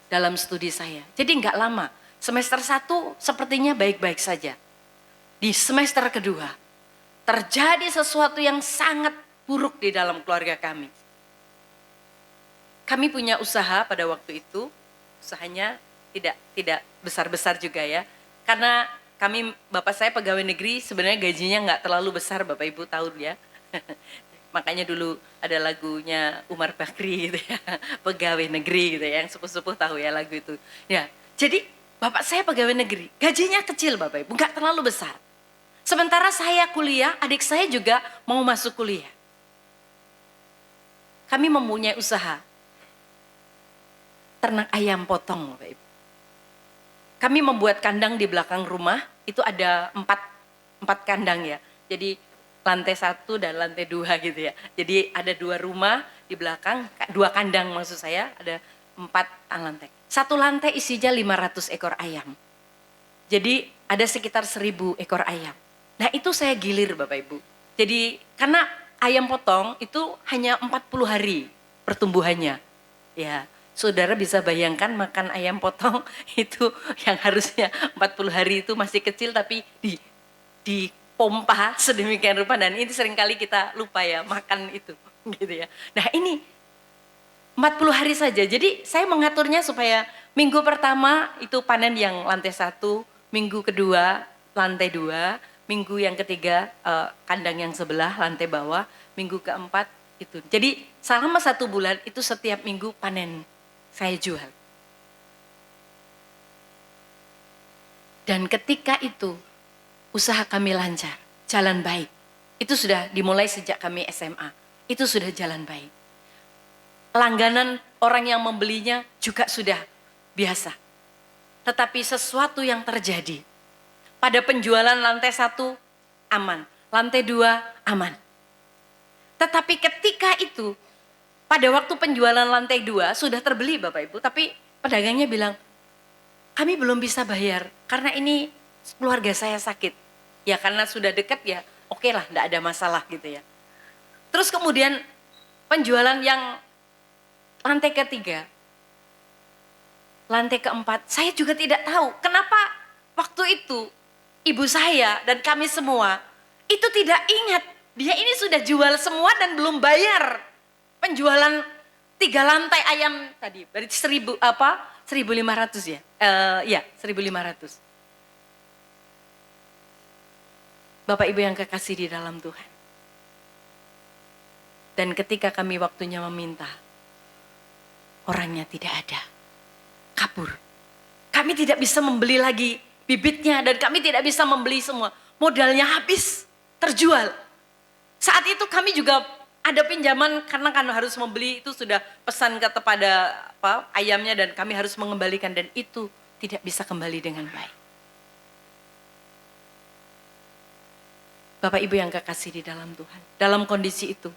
dalam studi saya. Jadi enggak lama, semester 1 sepertinya baik-baik saja. Di semester kedua, terjadi sesuatu yang sangat buruk di dalam keluarga kami. Kami punya usaha pada waktu itu, usahanya tidak besar-besar juga ya. Karena bapak saya pegawai negeri, sebenarnya gajinya nggak terlalu besar, Bapak Ibu tahu ya. Makanya dulu ada lagunya Umar Bakri gitu ya, pegawai negeri gitu ya, yang sepuh-sepuh tahu ya lagu itu. Ya, jadi bapak saya pegawai negeri, gajinya kecil Bapak Ibu, nggak terlalu besar. Sementara saya kuliah, adik saya juga mau masuk kuliah. Kami mempunyai usaha ternak ayam potong, Bapak Ibu. Kami membuat kandang di belakang rumah, itu ada 4 kandang ya. Jadi lantai 1 dan lantai 2 gitu ya. Jadi ada 2 rumah di belakang, 2 kandang maksud saya, ada 4 lantai. 1 lantai isinya 500 ekor ayam. Jadi ada sekitar 1000 ekor ayam. Nah itu saya gilir Bapak Ibu. Jadi karena ayam potong itu hanya 40 hari pertumbuhannya. Ya, saudara bisa bayangkan makan ayam potong itu yang harusnya 40 hari itu masih kecil tapi dipompa sedemikian rupa, dan ini seringkali kita lupa ya makan itu gitu ya. Nah ini 40 hari saja. Jadi saya mengaturnya supaya minggu pertama itu panen yang lantai 1, minggu kedua lantai 2, minggu yang ketiga kandang yang sebelah lantai bawah, minggu keempat itu. Jadi selama 1 bulan itu setiap minggu panen saya jual. Dan ketika itu usaha kami lancar, jalan baik. Itu sudah dimulai sejak kami SMA. Itu sudah jalan baik. Langganan orang yang membelinya juga sudah biasa. Tetapi sesuatu yang terjadi pada penjualan lantai 1 aman. Lantai 2 aman. Tetapi ketika itu, pada waktu penjualan lantai 2 sudah terbeli Bapak Ibu, tapi pedagangnya bilang, kami belum bisa bayar karena ini keluarga saya sakit. Ya karena sudah dekat ya, oke lah, enggak ada masalah gitu ya. Terus kemudian penjualan yang lantai ketiga, lantai keempat, saya juga tidak tahu kenapa waktu itu ibu saya dan kami semua itu tidak ingat dia ini sudah jual semua dan belum bayar penjualan 3 lantai ayam tadi, berarti 1.500 ya? Ya 1.500. Bapak Ibu yang kekasih di dalam Tuhan. Dan ketika kami waktunya meminta, orangnya tidak ada, kabur. Kami tidak bisa membeli lagi bibitnya dan kami tidak bisa membeli semua. Modalnya habis, terjual. Saat itu kami juga ada pinjaman karena kan harus membeli, itu sudah pesan kepada ayamnya dan kami harus mengembalikan dan itu tidak bisa kembali dengan baik. Bapak Ibu yang kekasih di dalam Tuhan, dalam kondisi itu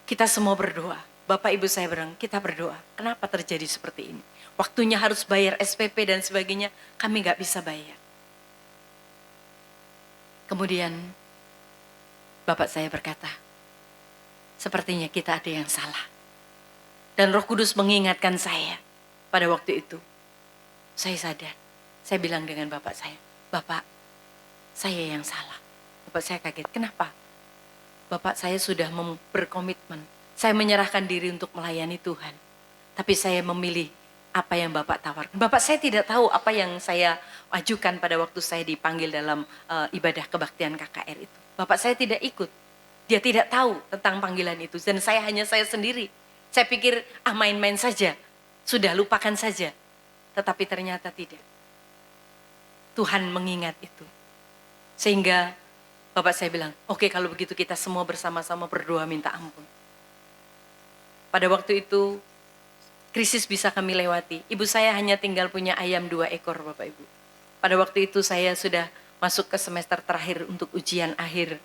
kita semua berdoa. Bapak Ibu saya bilang, kita berdoa. Kenapa terjadi seperti ini? Waktunya harus bayar SPP dan sebagainya, kami gak bisa bayar. Kemudian Bapak saya berkata, sepertinya kita ada yang salah. Dan Roh Kudus mengingatkan saya pada waktu itu. Saya sadar, saya bilang dengan Bapak saya, Bapak, saya yang salah. Bapak saya kaget, kenapa? Bapak saya sudah berkomitmen, saya menyerahkan diri untuk melayani Tuhan. Tapi saya memilih apa yang Bapak tawarkan. Bapak saya tidak tahu apa yang saya ajukan pada waktu saya dipanggil dalam ibadah kebaktian KKR itu. Bapak saya tidak ikut, dia tidak tahu tentang panggilan itu. Dan saya sendiri, saya pikir main-main saja, sudah lupakan saja. Tetapi ternyata tidak. Tuhan mengingat itu. Sehingga Bapak saya bilang, oke, kalau begitu kita semua bersama-sama berdoa minta ampun. Pada waktu itu, krisis bisa kami lewati. Ibu saya hanya tinggal punya ayam 2 ekor Bapak Ibu. Pada waktu itu saya sudah masuk ke semester terakhir untuk ujian akhir.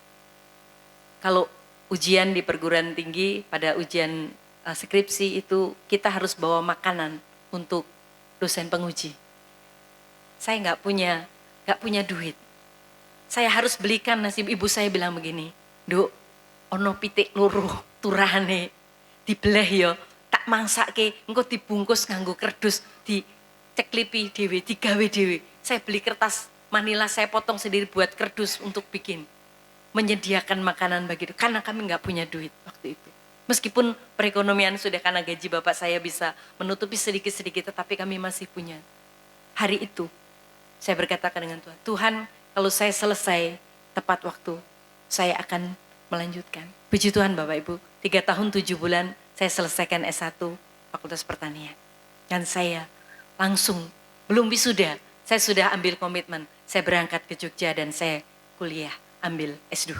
Kalau ujian di perguruan tinggi, pada ujian skripsi itu kita harus bawa makanan untuk dosen penguji. Saya nggak punya duit. Saya harus belikan nasi. Ibu saya bilang begini, Duk, ono pitik loro turane dibeleh yo, tak mangsake, engko dibungkus nganggo kerdus, diceklipi dhewe, digawe dhewe. Saya beli kertas manila, saya potong sendiri buat kerdus untuk bikin. Menyediakan makanan bagi itu, karena kami nggak punya duit waktu itu. Meskipun perekonomian sudah, karena gaji Bapak saya bisa menutupi sedikit-sedikit, tetapi kami masih punya. Hari itu, saya berkata dengan Tuhan, Tuhan, kalau saya selesai tepat waktu, saya akan melanjutkan. Puji Tuhan Bapak Ibu, 3 tahun 7 bulan saya selesaikan S1 Fakultas Pertanian. Dan saya langsung, belum wisuda, saya sudah ambil komitmen. Saya berangkat ke Jogja dan saya kuliah, ambil S2.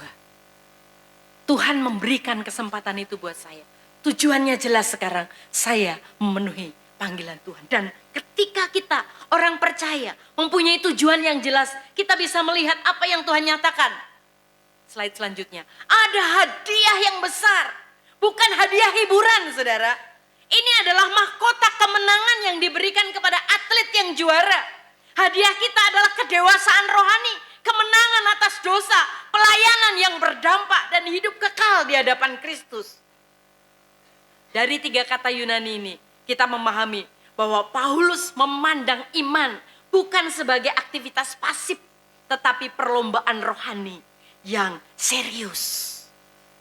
Tuhan memberikan kesempatan itu buat saya. Tujuannya jelas sekarang, saya memenuhi panggilan Tuhan. Dan ketika kita orang percaya, mempunyai tujuan yang jelas, kita bisa melihat apa yang Tuhan nyatakan. Slide selanjutnya, ada hadiah yang besar, bukan hadiah hiburan saudara. Ini adalah mahkota kemenangan yang diberikan kepada atlet yang juara. Hadiah kita adalah kedewasaan rohani, kemenangan atas dosa, pelayanan yang berdampak dan hidup kekal di hadapan Kristus. Dari 3 kata Yunani ini, kita memahami bahwa Paulus memandang iman bukan sebagai aktivitas pasif, tetapi perlombaan rohani yang serius.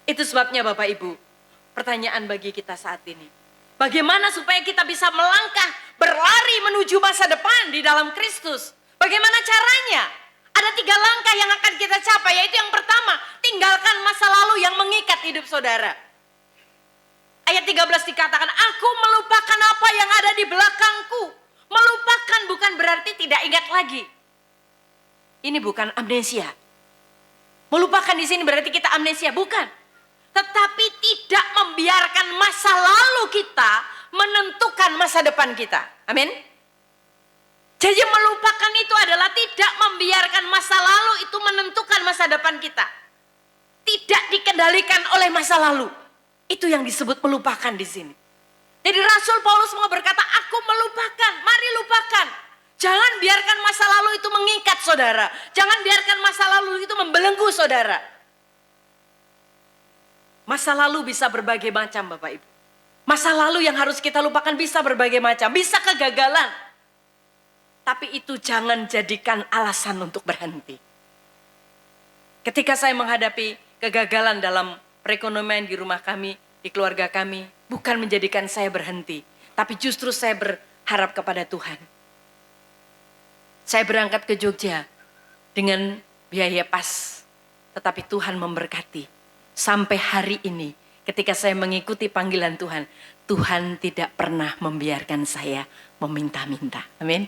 Itu sebabnya Bapak Ibu, pertanyaan bagi kita saat ini. Bagaimana supaya kita bisa melangkah, berlari menuju masa depan di dalam Kristus? Bagaimana caranya? Ada 3 langkah yang akan kita capai, yaitu yang pertama, tinggalkan masa lalu yang mengikat hidup saudara. Ayat 13 dikatakan, aku melupakan apa yang ada di belakangku. Melupakan bukan berarti tidak ingat lagi. Ini bukan amnesia. Melupakan di sini berarti kita amnesia, bukan. Tetapi tidak membiarkan masa lalu kita menentukan masa depan kita. Amin. Jadi melupakan itu adalah tidak membiarkan masa lalu itu menentukan masa depan kita. Tidak dikendalikan oleh masa lalu. Itu yang disebut melupakan di sini. Jadi Rasul Paulus mau berkata, aku melupakan, mari lupakan. Jangan biarkan masa lalu itu mengikat saudara. Jangan biarkan masa lalu itu membelenggu saudara. Masa lalu bisa berbagai macam Bapak Ibu. Masa lalu yang harus kita lupakan bisa berbagai macam. Bisa kegagalan. Tapi itu jangan jadikan alasan untuk berhenti. Ketika saya menghadapi kegagalan dalam perekonomian di rumah kami, di keluarga kami, bukan menjadikan saya berhenti. Tapi justru saya berharap kepada Tuhan. Saya berangkat ke Jogja dengan biaya pas. Tetapi Tuhan memberkati. Sampai hari ini ketika saya mengikuti panggilan Tuhan, Tuhan tidak pernah membiarkan saya meminta-minta. Amin.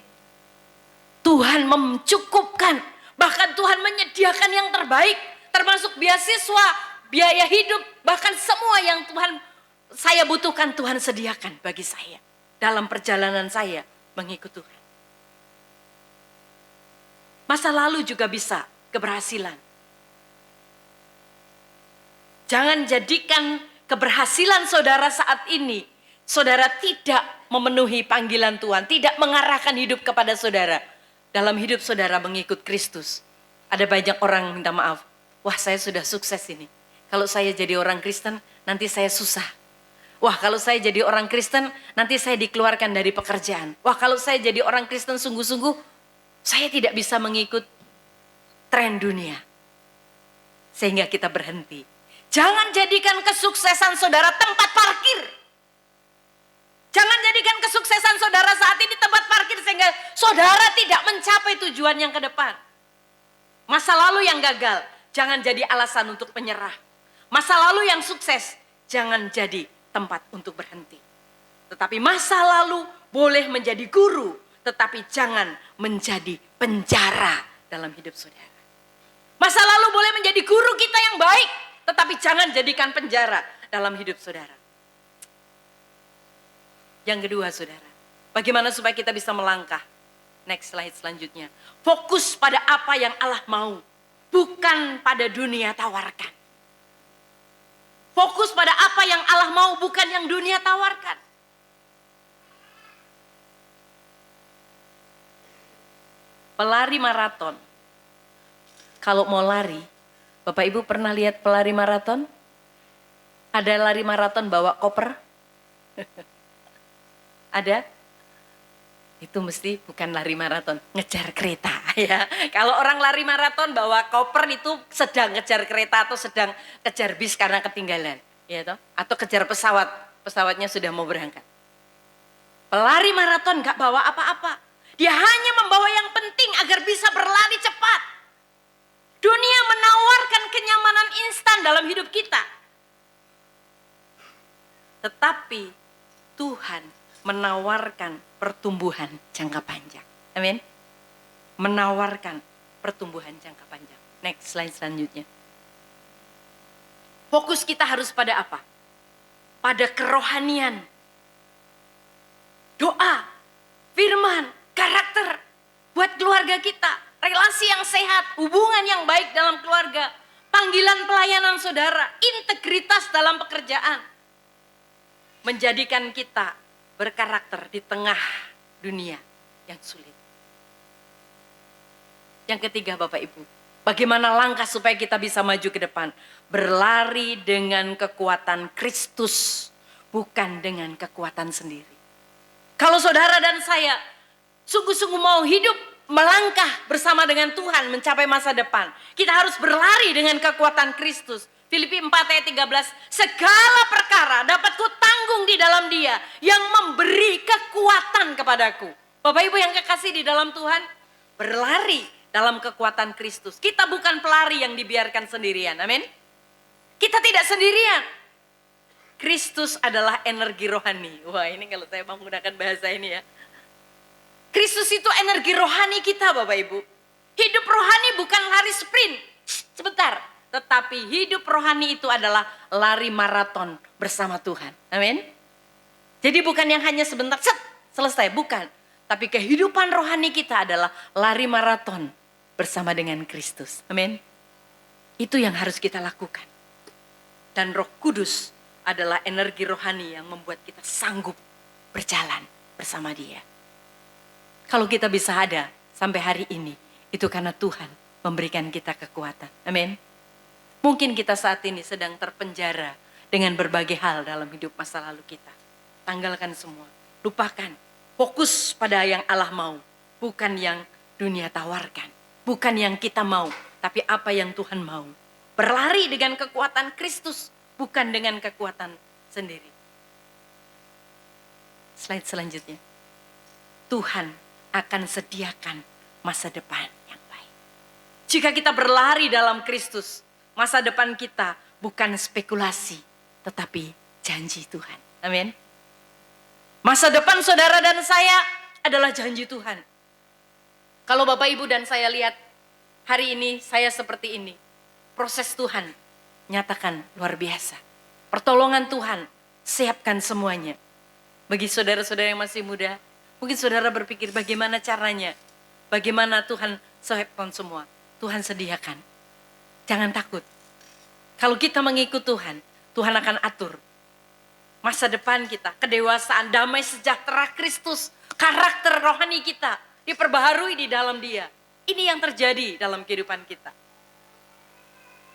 Tuhan mencukupkan, bahkan Tuhan menyediakan yang terbaik, termasuk beasiswa, biaya hidup, bahkan semua yang saya butuhkan Tuhan sediakan bagi saya dalam perjalanan saya mengikut Tuhan. Masa lalu juga bisa keberhasilan. Jangan jadikan keberhasilan saudara saat ini, saudara tidak memenuhi panggilan Tuhan, tidak mengarahkan hidup kepada saudara. Dalam hidup saudara mengikut Kristus. Ada banyak orang minta maaf. Wah, saya sudah sukses ini. Kalau saya jadi orang Kristen, nanti saya susah. Wah, kalau saya jadi orang Kristen, nanti saya dikeluarkan dari pekerjaan. Wah, kalau saya jadi orang Kristen sungguh-sungguh, saya tidak bisa mengikut tren dunia. Sehingga kita berhenti. Jangan jadikan kesuksesan saudara tempat parkir. Jangan jadikan kesuksesan saudara saat ini tempat parkir sehingga saudara tidak mencapai tujuan yang ke depan. Masa lalu yang gagal, jangan jadi alasan untuk menyerah. Masa lalu yang sukses, jangan jadi tempat untuk berhenti. Tetapi masa lalu boleh menjadi guru, tetapi jangan menjadi penjara dalam hidup saudara. Masa lalu boleh menjadi guru kita yang baik, tetapi jangan jadikan penjara dalam hidup saudara. Yang kedua saudara, bagaimana supaya kita bisa melangkah? Next slide selanjutnya. Fokus pada apa yang Allah mau, bukan pada dunia tawarkan. Fokus pada apa yang Allah mau, bukan yang dunia tawarkan. Pelari maraton. Kalau mau lari, Bapak Ibu pernah lihat pelari maraton? Ada lari maraton bawa koper? Ada? Itu mesti bukan lari maraton, ngejar kereta ya. Kalau orang lari maraton bawa koper itu sedang ngejar kereta atau sedang kejar bis karena ketinggalan, ya toh? Atau kejar pesawat, pesawatnya sudah mau berangkat. Pelari maraton gak bawa apa-apa. Dia hanya membawa yang penting agar bisa berlari cepat. Dunia menawarkan kenyamanan instan dalam hidup kita. Tetapi Tuhan menawarkan pertumbuhan jangka panjang. Amin. Menawarkan pertumbuhan jangka panjang. Next slide selanjutnya. Fokus kita harus pada apa? Pada kerohanian. Doa, firman, karakter buat keluarga kita. Relasi yang sehat, hubungan yang baik dalam keluarga. Panggilan pelayanan saudara, integritas dalam pekerjaan. Menjadikan kita berkarakter di tengah dunia yang sulit. Yang ketiga Bapak Ibu, bagaimana langkah supaya kita bisa maju ke depan? Berlari dengan kekuatan Kristus, bukan dengan kekuatan sendiri. Kalau saudara dan saya sungguh-sungguh mau hidup, melangkah bersama dengan Tuhan mencapai masa depan, kita harus berlari dengan kekuatan Kristus. Filipi 4 ayat 13, segala perkara dapat ku tanggung di dalam Dia yang memberi kekuatan kepadaku. Bapak Ibu yang kekasih di dalam Tuhan, berlari dalam kekuatan Kristus. Kita bukan pelari yang dibiarkan sendirian, amin. Kita tidak sendirian. Kristus adalah energi rohani. Wah, ini kalau saya menggunakan bahasa ini ya. Kristus itu energi rohani kita Bapak Ibu. Hidup rohani bukan lari sprint, sebentar. Tetapi hidup rohani itu adalah lari maraton bersama Tuhan. Amin. Jadi bukan yang hanya sebentar, selesai. Bukan. Tapi kehidupan rohani kita adalah lari maraton bersama dengan Kristus. Amin. Itu yang harus kita lakukan. Dan Roh Kudus adalah energi rohani yang membuat kita sanggup berjalan bersama Dia. Kalau kita bisa ada sampai hari ini, itu karena Tuhan memberikan kita kekuatan. Amin. Mungkin kita saat ini sedang terpenjara dengan berbagai hal dalam hidup masa lalu kita. Tanggalkan semua, lupakan. Fokus pada yang Allah mau, bukan yang dunia tawarkan. Bukan yang kita mau, tapi apa yang Tuhan mau. Berlari dengan kekuatan Kristus, bukan dengan kekuatan sendiri. Slide selanjutnya. Tuhan akan sediakan masa depan yang baik. Jika kita berlari dalam Kristus, masa depan kita bukan spekulasi, tetapi janji Tuhan. Amin. Masa depan saudara dan saya adalah janji Tuhan. Kalau Bapak Ibu dan saya lihat hari ini saya seperti ini. Proses Tuhan nyatakan luar biasa. Pertolongan Tuhan siapkan semuanya. Bagi saudara-saudara yang masih muda, mungkin saudara berpikir bagaimana caranya. Bagaimana Tuhan siapkan semua. Tuhan sediakan. Jangan takut. Kalau kita mengikut Tuhan, Tuhan akan atur masa depan kita, kedewasaan, damai sejahtera Kristus, karakter rohani kita diperbaharui di dalam Dia. Ini yang terjadi dalam kehidupan kita.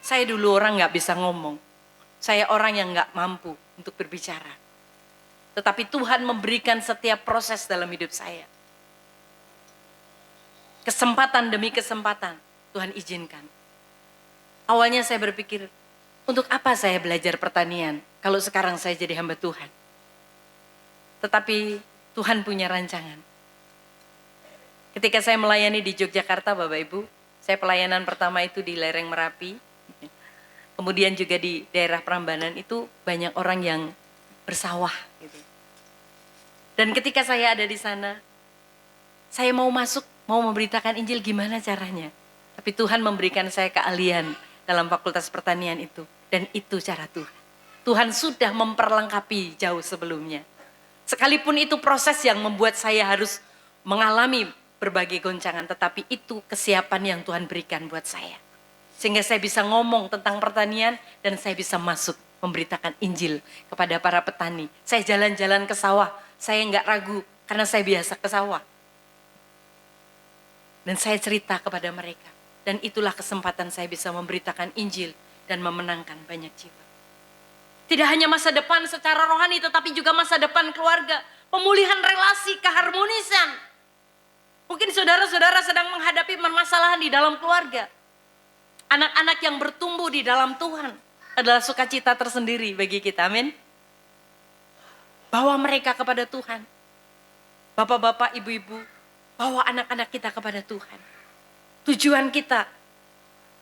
Saya dulu orang gak bisa ngomong. Saya orang yang gak mampu untuk berbicara. Tetapi Tuhan memberikan setiap proses dalam hidup saya. Kesempatan demi kesempatan Tuhan izinkan. Awalnya saya berpikir, untuk apa saya belajar pertanian kalau sekarang saya jadi hamba Tuhan? Tetapi Tuhan punya rancangan. Ketika saya melayani di Yogyakarta, Bapak Ibu, saya pelayanan pertama itu di lereng Merapi. Kemudian juga di daerah Prambanan itu banyak orang yang bersawah. Gitu. Dan ketika saya ada di sana, saya mau masuk, mau memberitakan Injil gimana caranya. Tapi Tuhan memberikan saya keahlian dalam fakultas pertanian itu. Dan itu cara Tuhan. Tuhan sudah memperlengkapi jauh sebelumnya. Sekalipun itu proses yang membuat saya harus mengalami berbagai goncangan. Tetapi itu kesiapan yang Tuhan berikan buat saya. Sehingga saya bisa ngomong tentang pertanian dan saya bisa masuk memberitakan Injil kepada para petani. Saya jalan-jalan ke sawah, saya nggak ragu karena saya biasa ke sawah. Dan saya cerita kepada mereka. Dan itulah kesempatan saya bisa memberitakan Injil dan memenangkan banyak jiwa. Tidak hanya masa depan secara rohani tetapi juga masa depan keluarga. Pemulihan relasi, keharmonisan. Mungkin saudara-saudara sedang menghadapi permasalahan di dalam keluarga. Anak-anak yang bertumbuh di dalam Tuhan adalah sukacita tersendiri bagi kita, amin. Bawa mereka kepada Tuhan. Bapak-bapak, ibu-ibu, bawa anak-anak kita kepada Tuhan. Tujuan kita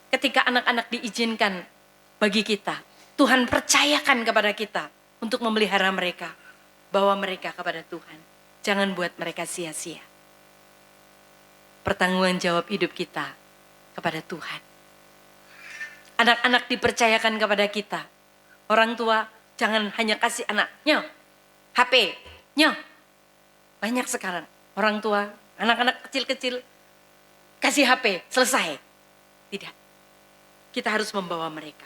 ketika anak-anak diizinkan bagi kita, Tuhan percayakan kepada kita untuk memelihara mereka. Bawa mereka kepada Tuhan. Jangan buat mereka sia-sia. Pertanggungan jawab hidup kita kepada Tuhan. Anak-anak dipercayakan kepada kita. Orang tua jangan hanya kasih anaknya HP, banyak sekarang orang tua, anak-anak kecil-kecil kasih HP, selesai. Tidak, kita harus membawa mereka.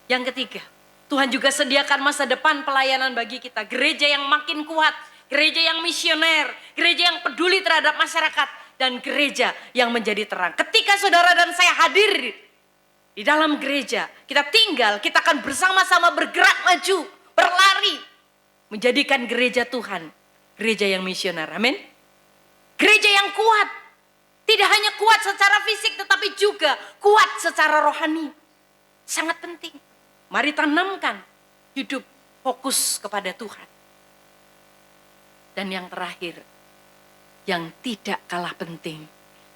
Yang ketiga, Tuhan juga sediakan masa depan pelayanan bagi kita. Gereja yang makin kuat, gereja yang misioner, gereja yang peduli terhadap masyarakat, dan gereja yang menjadi terang. Ketika saudara dan saya hadir di dalam gereja, kita tinggal, kita akan bersama-sama bergerak maju, berlari, menjadikan gereja Tuhan, gereja yang misioner, amin. Gereja yang kuat, tidak hanya kuat secara fisik, tetapi juga kuat secara rohani. Sangat penting. Mari tanamkan hidup fokus kepada Tuhan. Dan yang terakhir, yang tidak kalah penting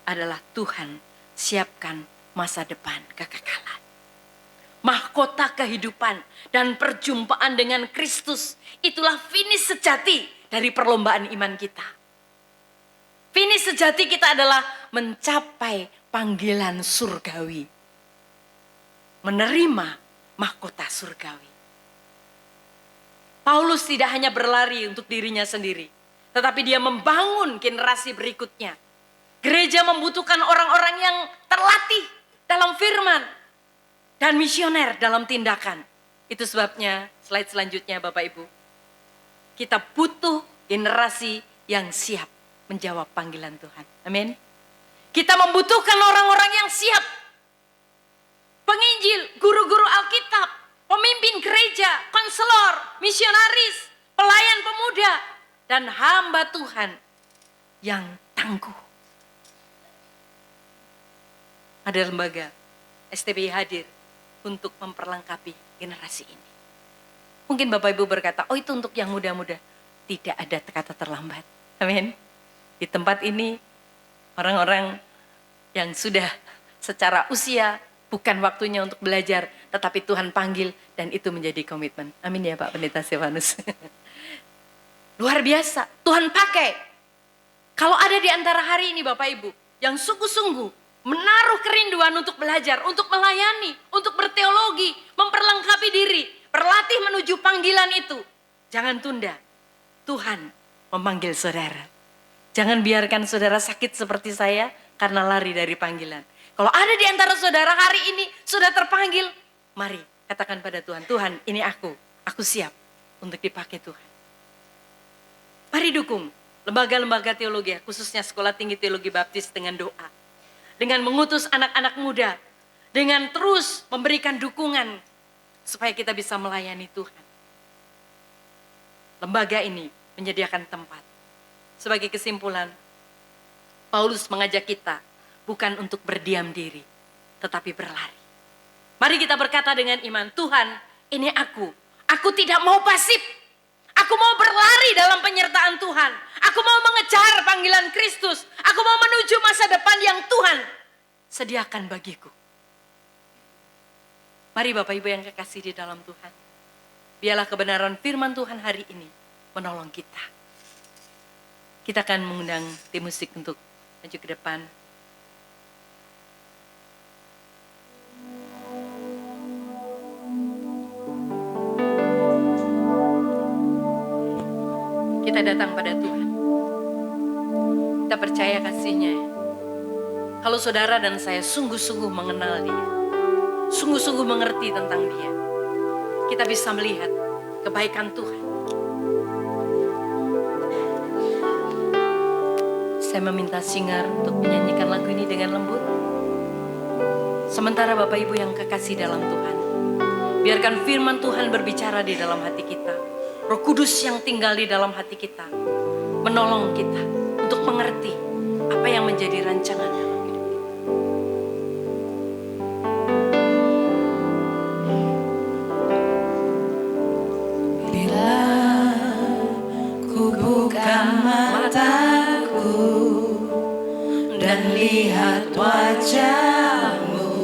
adalah Tuhan siapkan masa depan kekekalan. Mahkota kehidupan dan perjumpaan dengan Kristus, itulah finish sejati dari perlombaan iman kita. Finish sejati kita adalah mencapai panggilan surgawi. Menerima mahkota surgawi. Paulus tidak hanya berlari untuk dirinya sendiri, tetapi dia membangun generasi berikutnya. Gereja membutuhkan orang-orang yang terlatih dalam firman dan misioner dalam tindakan. Itu sebabnya slide selanjutnya Bapak Ibu. Kita butuh generasi yang siap menjawab panggilan Tuhan. Amin. Kita membutuhkan orang-orang yang siap. Penginjil, guru-guru Alkitab, pemimpin gereja, konselor, misionaris, pelayan pemuda, dan hamba Tuhan yang tangguh. Ada lembaga STBI hadir untuk memperlengkapi generasi ini. Mungkin Bapak Ibu berkata, oh itu untuk yang muda-muda. Tidak ada kata terlambat. Amin. Di tempat ini orang-orang yang sudah secara usia bukan waktunya untuk belajar, tetapi Tuhan panggil dan itu menjadi komitmen. Amin ya Pak Pendeta Stefanus. Luar biasa, Tuhan pakai. Kalau ada di antara hari ini Bapak Ibu yang sungguh-sungguh menaruh kerinduan untuk belajar, untuk melayani, untuk berteologi, memperlengkapi diri, berlatih menuju panggilan itu. Jangan tunda, Tuhan memanggil saudara. Jangan biarkan saudara sakit seperti saya karena lari dari panggilan. Kalau ada di antara saudara hari ini sudah terpanggil, mari katakan pada Tuhan, Tuhan ini aku siap untuk dipakai Tuhan. Mari dukung lembaga-lembaga teologi, khususnya Sekolah Tinggi Teologi Baptis dengan doa. Dengan mengutus anak-anak muda, dengan terus memberikan dukungan supaya kita bisa melayani Tuhan. Lembaga ini menyediakan tempat. Sebagai kesimpulan, Paulus mengajak kita bukan untuk berdiam diri, tetapi berlari. Mari kita berkata dengan iman, Tuhan ini aku tidak mau pasif. Aku mau berlari dalam penyertaan Tuhan. Aku mau mengejar panggilan Kristus. Aku mau menuju masa depan yang Tuhan sediakan bagiku. Mari Bapak Ibu yang kekasih di dalam Tuhan. Biarlah kebenaran firman Tuhan hari ini menolong kita. Kita akan mengundang tim musik untuk maju ke depan. Kita datang pada Tuhan. Kita percaya kasih-Nya. Kalau saudara dan saya sungguh-sungguh mengenal Dia, sungguh-sungguh mengerti tentang Dia, kita bisa melihat kebaikan Tuhan. Saya meminta Singer untuk menyanyikan lagu ini dengan lembut. Sementara Bapak Ibu yang kekasih dalam Tuhan, biarkan firman Tuhan berbicara di dalam hati kita. Roh Kudus yang tinggal di dalam hati kita menolong kita untuk mengerti apa yang menjadi rancangan dalam hidup kita. Bila ku buka mataku dan lihat wajahmu,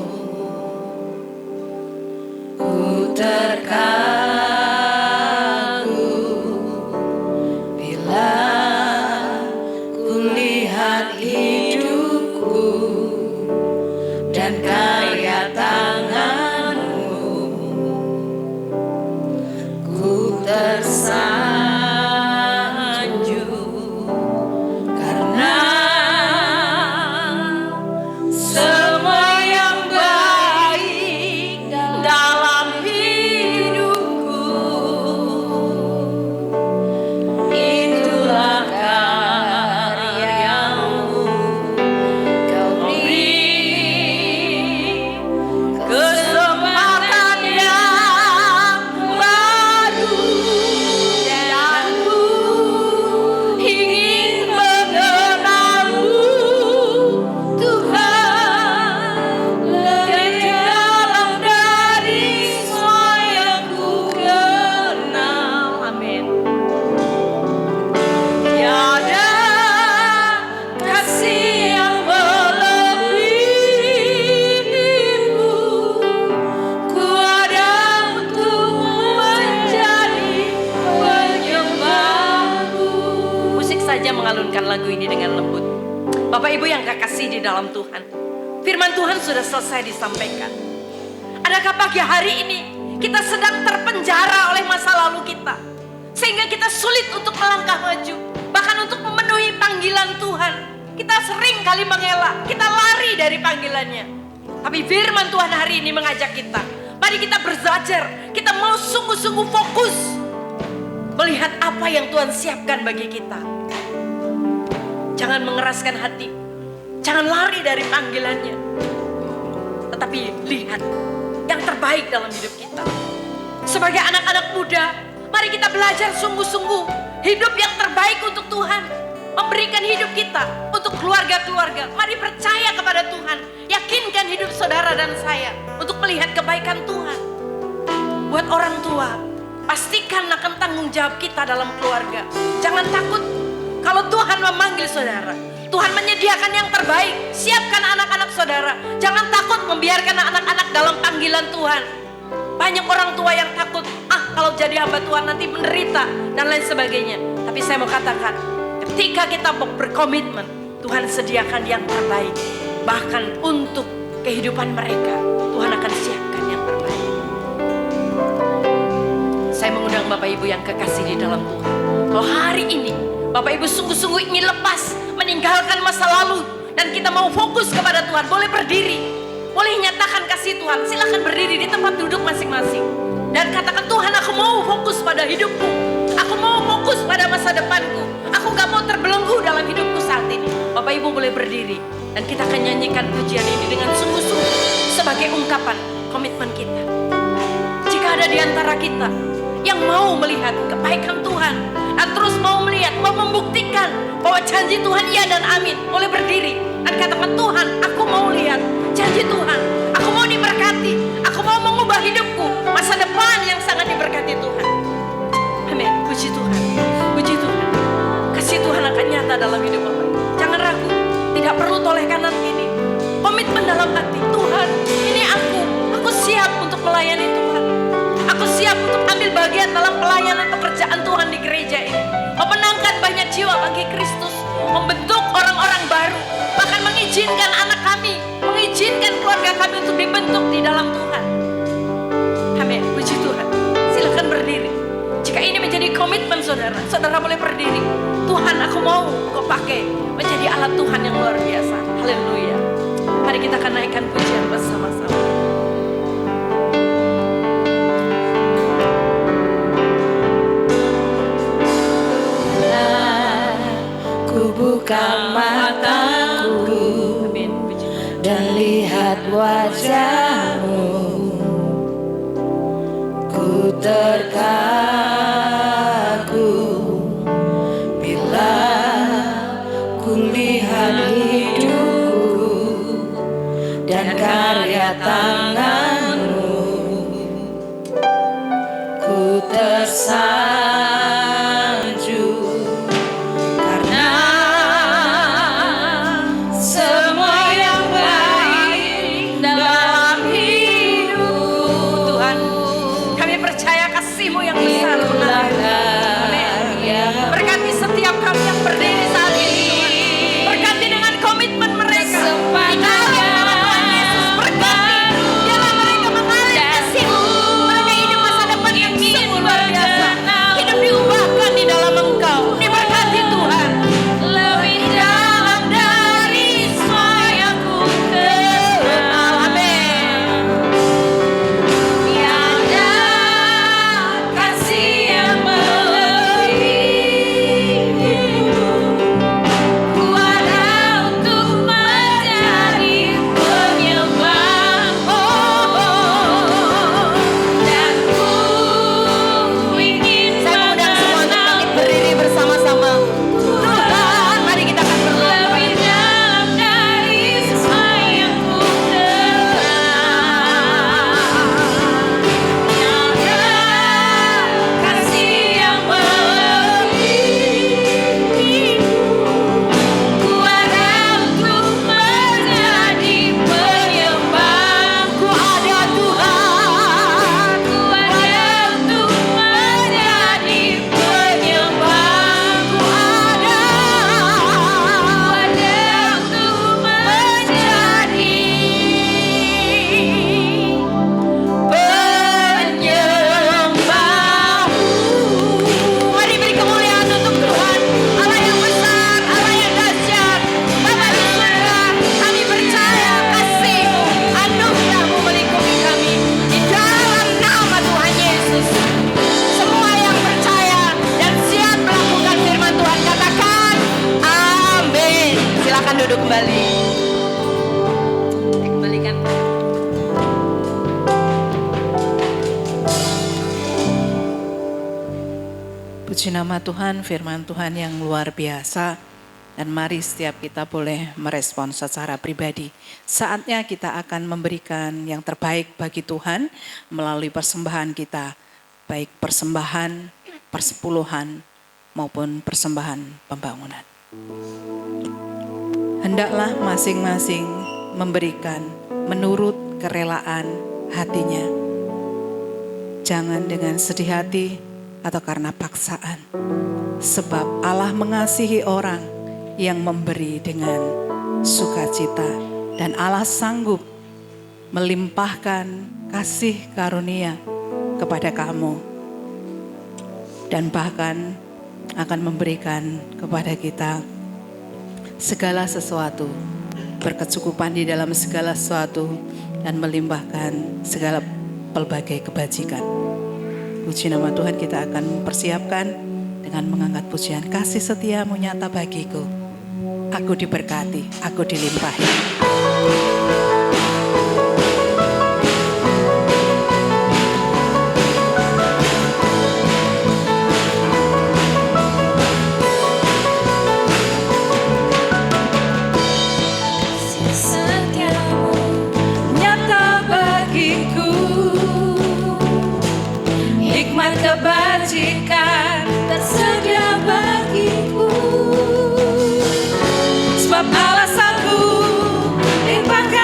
ku terkagum. Bila ku lihat hidupku dan karya tanganmu, ku tersanjung karena semua yang baik dalam hidupku, itulah karyamu. Kau beri kesempatan yang baru dan ku ingin mengenalmu, Tuhan, lebih dalam dari semua yang ku kenal. Amin. Tiada kasih yang melebihimu. Ku ada untuk menjadi penyembahmu. Musik saja mengalunkan lagu ini dengan lembut. Bapak Ibu yang kekasih di dalam Tuhan, firman Tuhan sudah selesai disampaikan. Adakah pagi hari ini kita sedang terpenjara oleh masa lalu kita, sehingga kita sulit untuk melangkah maju, bahkan Kita sering kali mengelak, kita lari dari panggilannya. Tapi firman Tuhan hari ini mengajak kita, mari kita belajar, kita mau sungguh-sungguh fokus melihat apa yang Tuhan siapkan bagi kita. Jangan mengeraskan hati, jangan lari dari panggilannya, tetapi lihat yang terbaik dalam hidup kita. Sebagai anak-anak muda, mari kita belajar sungguh-sungguh hidup yang terbaik untuk Tuhan, memberikan hidup kita untuk keluarga-keluarga. Mari percaya kepada Tuhan, yakinkan hidup saudara dan saya untuk melihat kebaikan Tuhan. Buat orang tua, pastikan akan tanggung jawab kita dalam keluarga. Jangan takut kalau Tuhan memanggil saudara. Tuhan menyediakan yang terbaik. Siapkan anak-anak saudara. Jangan takut membiarkan anak-anak dalam panggilan Tuhan. Banyak orang tua yang takut, kalau jadi hamba Tuhan nanti menderita dan lain sebagainya. Tapi saya mau katakan, ketika kita berkomitmen, Tuhan sediakan yang terbaik. Bahkan untuk kehidupan mereka, Tuhan akan siapkan yang terbaik. Saya mengundang Bapak Ibu yang kekasih di dalam Tuhan. Kalau hari ini Bapak Ibu sungguh-sungguh ingin lepas, meninggalkan masa lalu, dan kita mau fokus kepada Tuhan, boleh berdiri, boleh nyatakan kasih Tuhan. Silakan berdiri di tempat duduk masing-masing dan katakan, Tuhan, aku mau fokus pada hidupku, aku mau fokus pada masa depanku, aku gak mau terbelenggu dalam hidupku saat ini. Bapak Ibu boleh berdiri dan kita akan nyanyikan pujian ini dengan sungguh-sungguh sebagai ungkapan komitmen kita. Jika ada di antara kita yang mau melihat kebaikan Tuhan dan terus mau melihat, mau membuktikan bahwa janji Tuhan iya dan amin, boleh berdiri dan katakan, Tuhan, aku mau lihat janji Tuhan, aku mau diberkati, aku mau mengubah hidupku, masa depan yang sangat diberkati Tuhan. Amin. Puji Tuhan, puji Tuhan. Kasih Tuhan akan nyata dalam hidup Bapak. Jangan ragu, tidak perlu toleh kanan kiri. Komitmen dalam hati, Tuhan, ini aku siap untuk melayani Tuhan. Aku siap untuk ambil bagian dalam pelayanan pekerjaan Tuhan di gereja ini. Memenangkan banyak jiwa bagi Kristus. Membentuk orang-orang baru. Bahkan mengizinkan anak kami, mengizinkan keluarga kami untuk dibentuk di dalam Tuhan. Amin. Puji Tuhan. Silakan berdiri. Jika ini menjadi komitmen saudara, saudara boleh berdiri. Tuhan, aku mau Kau pakai menjadi alat Tuhan yang luar biasa. Haleluya. Mari kita akan naikkan pujian bersama-sama. Ku buka mataku dan lihat wajah-Mu, ku terkagu bila ku lihat hidupku dan karya tangan-Mu. Ku tersanjung karena semua yang baik dalam hidup. Tuhan, kami percaya kasih-Mu yang besar mengalir. Amin. Berkati setiap kami yang berdiri saat ini, Tuhan. Berkati dengan komitmen mereka. Di dalam nama Tuhan Yesus, berkati. Biarlah Puji nama Tuhan, firman Tuhan yang luar biasa. Dan mari setiap kita boleh merespon secara pribadi. Saatnya kita akan memberikan yang terbaik bagi Tuhan melalui persembahan kita. Baik persembahan, persepuluhan maupun persembahan pembangunan. Hendaklah masing-masing memberikan menurut kerelaan hatinya. Jangan dengan sedih hati atau karena paksaan. Sebab Allah mengasihi orang yang memberi dengan sukacita. Dan Allah sanggup melimpahkan kasih karunia kepada kamu. Dan bahkan akan memberikan kepada kita segala sesuatu. Berkecukupan di dalam segala sesuatu. Dan melimpahkan segala pelbagai kebajikan. Puji nama Tuhan, kita akan mempersiapkan dengan mengangkat pujian. Kasih setiamu nyata bagiku. Aku diberkati, aku dilimpahi. Kebajikan tersedia bagiku, sebab Allah sanggup limpahkan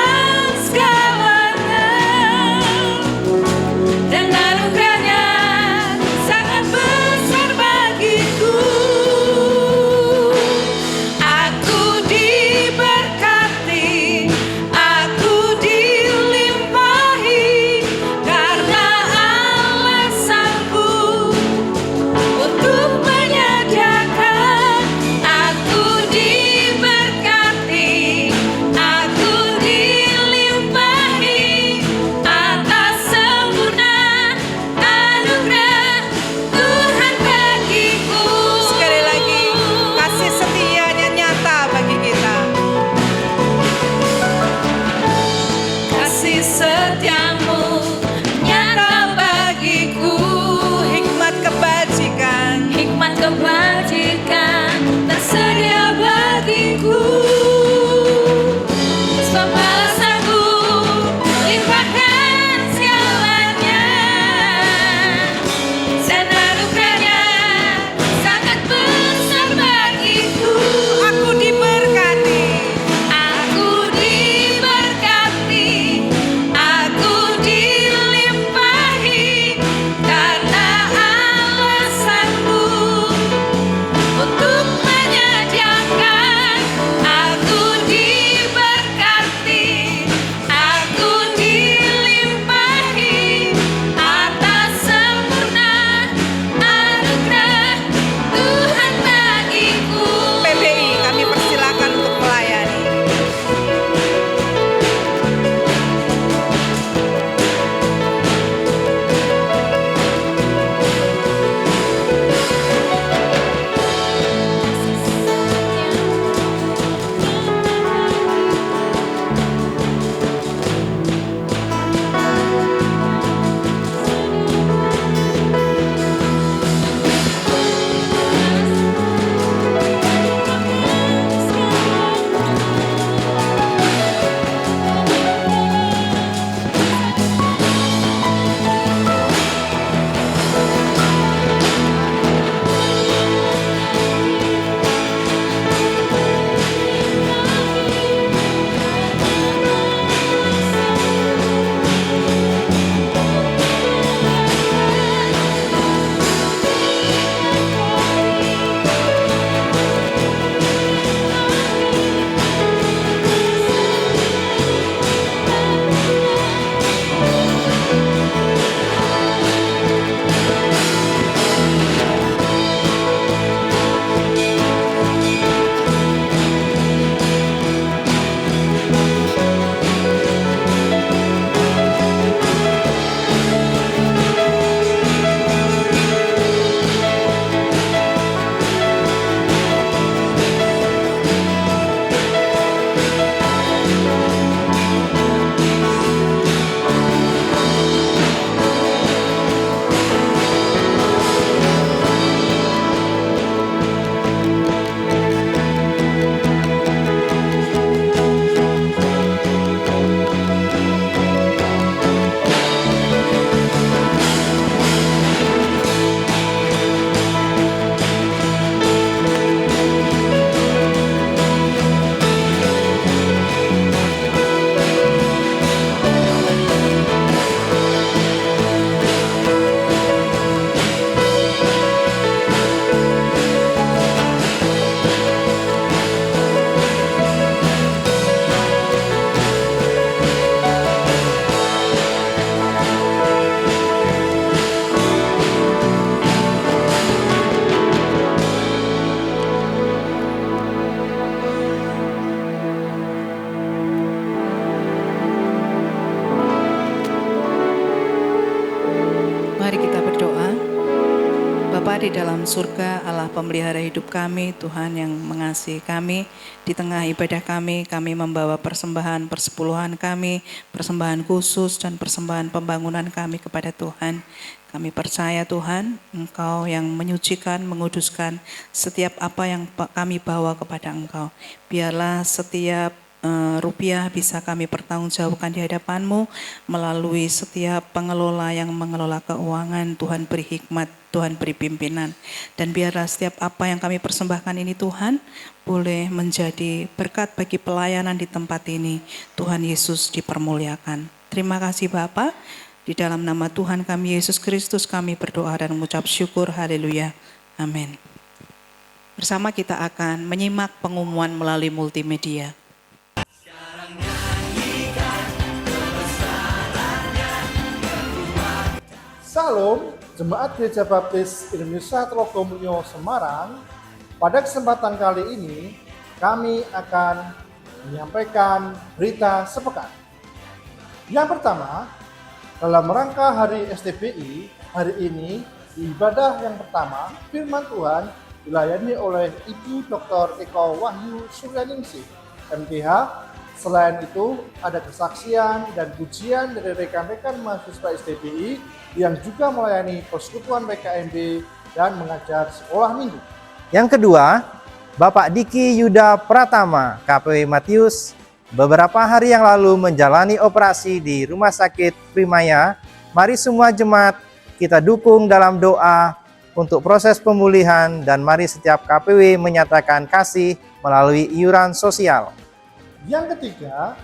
dalam surga, Allah pemelihara hidup kami, Tuhan yang mengasihi kami. Di tengah ibadah kami membawa persembahan persepuluhan kami, persembahan khusus dan persembahan pembangunan kami kepada Tuhan. Kami percaya Tuhan, Engkau yang menyucikan, menguduskan setiap apa yang kami bawa kepada Engkau. Biarlah setiap rupiah bisa kami pertanggungjawabkan di hadapan-Mu melalui setiap pengelola yang mengelola keuangan. Tuhan beri hikmat, Tuhan beri pimpinan. Dan biarlah setiap apa yang kami persembahkan ini Tuhan boleh menjadi berkat bagi pelayanan di tempat ini. Tuhan Yesus dipermuliakan. Terima kasih Bapa. Di dalam nama Tuhan kami Yesus Kristus kami berdoa dan mengucap syukur. Haleluya. Amin. Bersama kita akan menyimak pengumuman melalui multimedia. Salam, Jemaat Gereja Baptis Indonesia Telogomulyo Semarang. Pada kesempatan kali ini, kami akan menyampaikan berita sepekan. Yang pertama, dalam rangka Hari STBI, hari ini di ibadah yang pertama, firman Tuhan dilayani oleh Ibu Dr. Eko Wahyu Suryaningsih, MPH. Selain itu, ada kesaksian dan pujian dari rekan-rekan mahasiswa STBI yang juga melayani persekutuan PKMB dan mengajar sekolah minggu. Yang kedua, Bapak Diki Yuda Pratama, KPW Matius, beberapa hari yang lalu menjalani operasi di Rumah Sakit Primaya. Mari semua jemaat kita dukung dalam doa untuk proses pemulihan dan mari setiap KPW menyatakan kasih melalui iuran sosial. Yang ketiga,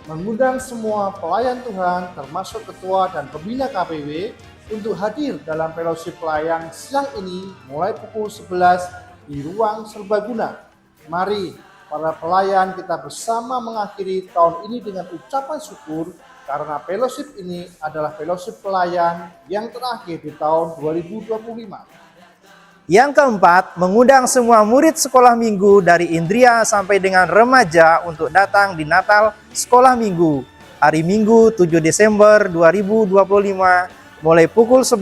mengundang semua pelayan Tuhan termasuk ketua dan pembina KPW untuk hadir dalam fellowship pelayan siang ini mulai pukul 11 di ruang serbaguna. Mari para pelayan kita bersama mengakhiri tahun ini dengan ucapan syukur karena fellowship ini adalah fellowship pelayan yang terakhir di tahun 2025. Yang keempat, mengundang semua murid sekolah minggu dari Indria sampai dengan remaja untuk datang di Natal Sekolah Minggu hari Minggu 7 Desember 2025 mulai pukul 11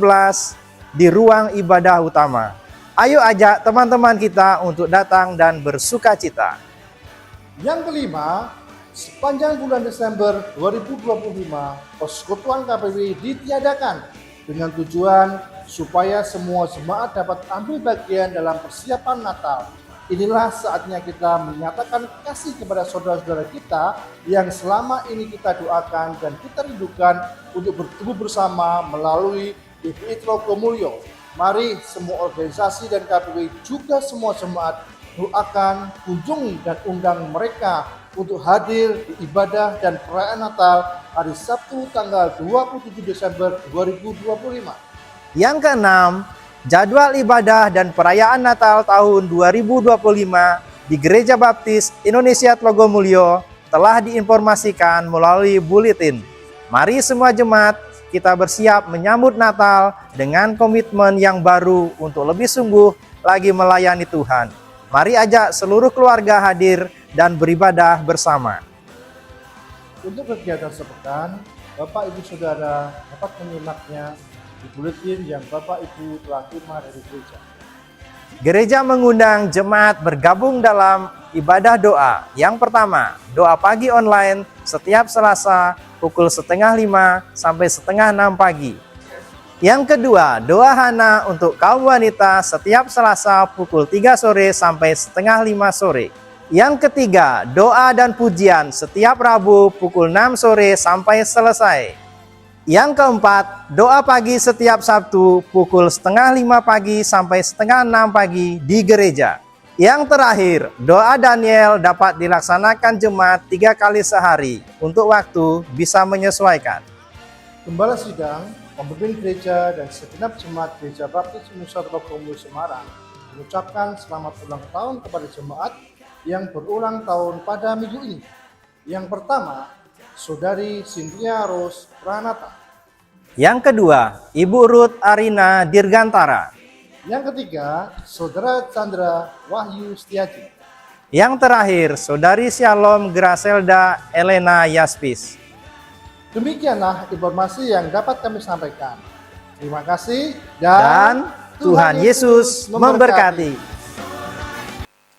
di ruang ibadah utama. Ayo ajak teman-teman kita untuk datang dan bersuka cita. Yang kelima, sepanjang bulan Desember 2025, persekutuan KPW ditiadakan dengan tujuan supaya semua jemaat dapat ambil bagian dalam persiapan Natal. Inilah saatnya kita menyatakan kasih kepada saudara-saudara kita yang selama ini kita doakan dan kita rindukan untuk bertemu bersama melalui GPI Telogomulyo. Mari semua organisasi dan KPW juga semua jemaat doakan, kunjungi dan undang mereka untuk hadir di ibadah dan perayaan Natal hari Sabtu tanggal 27 Desember 2025. Yang keenam, jadwal ibadah dan perayaan Natal tahun 2025 di Gereja Baptis Indonesia Telogomulyo telah diinformasikan melalui buletin. Mari semua jemaat kita bersiap menyambut Natal dengan komitmen yang baru untuk lebih sungguh lagi melayani Tuhan. Mari ajak seluruh keluarga hadir dan beribadah bersama. Untuk kegiatan sepekan, Bapak Ibu Saudara dapat menyimaknya di buletin yang Bapak Ibu telah terima dari gereja. Gereja mengundang jemaat bergabung dalam ibadah doa. Yang pertama, doa pagi online setiap Selasa pukul 4:30 sampai 5:30 pagi. Yang kedua, doa Hana untuk kaum wanita setiap Selasa pukul 3 sore sampai 4:30 sore. Yang ketiga, doa dan pujian setiap Rabu pukul 6 sore sampai selesai. Yang keempat, doa pagi setiap Sabtu pukul 4:30 pagi sampai 5:30 pagi di gereja. Yang terakhir, doa Daniel dapat dilaksanakan jemaat 3 kali sehari untuk waktu bisa menyesuaikan. Gembala sidang, pemimpin gereja dan segenap jemaat Gereja Baptis Indonesia Telogomulyo Semarang mengucapkan selamat ulang tahun kepada jemaat yang berulang tahun pada minggu ini. Yang pertama, Saudari Cynthia Rose Pranata. Yang kedua, Ibu Ruth Arina Dirgantara. Yang ketiga, Saudara Chandra Wahyu Setiaji. Yang terakhir, Saudari Shalom Graselda Elena Yaspis. Demikianlah informasi yang dapat kami sampaikan. Terima kasih dan Tuhan Yesus memberkati.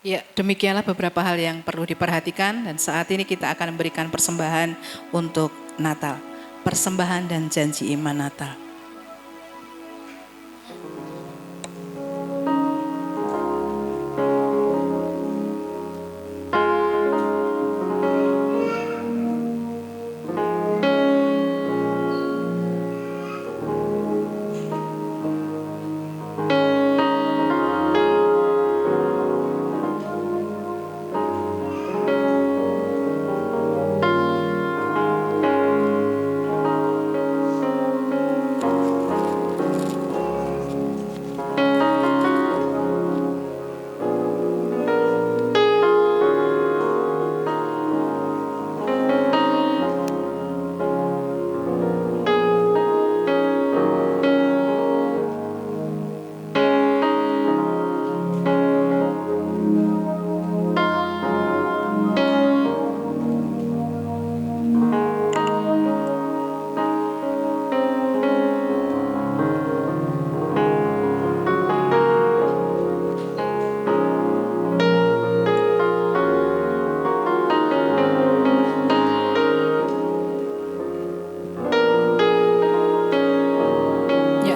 Ya, demikianlah beberapa hal yang perlu diperhatikan dan saat ini kita akan memberikan persembahan untuk Natal. Persembahan dan janji iman Natal.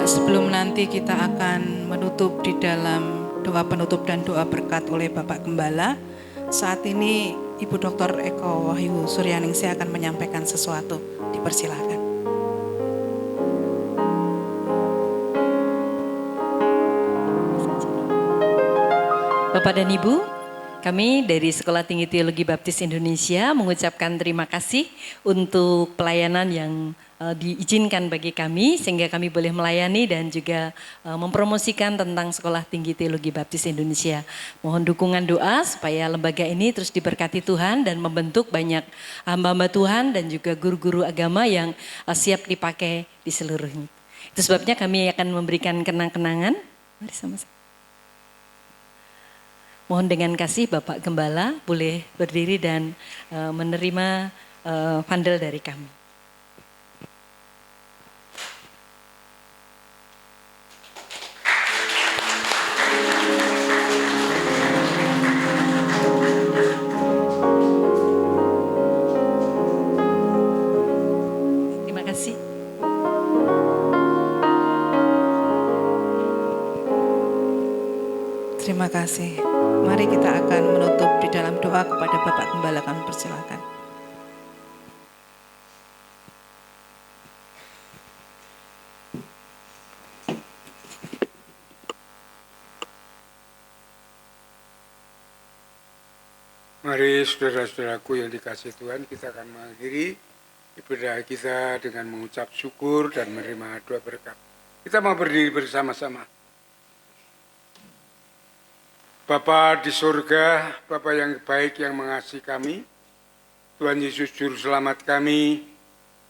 Sebelum nanti kita akan menutup di dalam doa penutup dan doa berkat oleh Bapak Gembala. Saat ini Ibu Dr. Eko Wahyu Suryaningsih akan menyampaikan sesuatu. Dipersilakan. Bapak dan Ibu, kami dari Sekolah Tinggi Teologi Baptis Indonesia mengucapkan terima kasih untuk pelayanan yang diizinkan bagi kami sehingga kami boleh melayani dan juga mempromosikan tentang Sekolah Tinggi Teologi Baptis Indonesia. Mohon dukungan doa supaya lembaga ini terus diberkati Tuhan dan membentuk banyak hamba-hamba Tuhan dan juga guru-guru agama yang siap dipakai di seluruhnya. Itu sebabnya kami akan memberikan kenang-kenangan. Mari sama-sama. Mohon dengan kasih Bapak Gembala boleh berdiri dan menerima vandel dari kami. Terima kasih. Terima kasih. Mari kita akan menutup di dalam doa kepada Bapak Gembala, kami persilakan. Mari saudara-saudaraku yang dikasihi Tuhan, kita akan mengakhiri ibadah kita dengan mengucap syukur dan menerima doa berkat. Kita mau berdiri bersama-sama. Bapa di surga, Bapa yang baik yang mengasihi kami, Tuhan Yesus Juru Selamat kami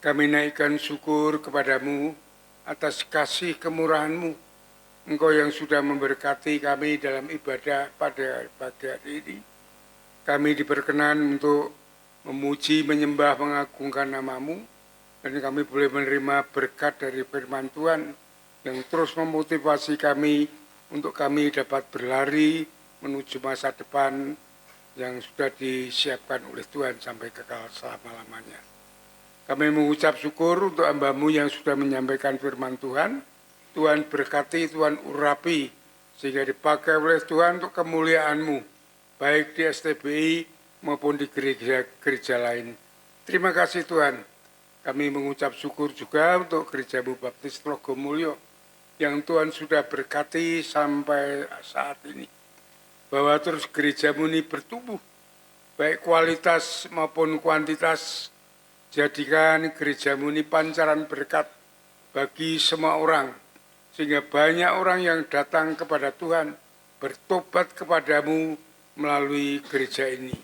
naikkan syukur kepadamu atas kasih kemurahan-Mu. Engkau yang sudah memberkati kami dalam ibadah pada pagi hari ini. Kami diperkenan untuk memuji, menyembah, mengagungkan nama-Mu, dan kami boleh menerima berkat dari firman Tuhan yang terus memotivasi kami untuk kami dapat berlari menuju masa depan yang sudah disiapkan oleh Tuhan sampai kekal selama-lamanya. Kami mengucap syukur untuk hamba-Mu yang sudah menyampaikan firman Tuhan. Tuhan berkati, Tuhan urapi, sehingga dipakai oleh Tuhan untuk kemuliaan-Mu, baik di STBI maupun di gereja-gereja lain. Terima kasih Tuhan. Kami mengucap syukur juga untuk Gereja-Mu Baptis Tlogomulyo yang Tuhan sudah berkati sampai saat ini. Bahwa terus gereja-Mu ini bertumbuh, baik kualitas maupun kuantitas. Jadikan gereja-Mu ini pancaran berkat bagi semua orang, sehingga banyak orang yang datang kepada Tuhan, bertobat kepadamu melalui gereja ini.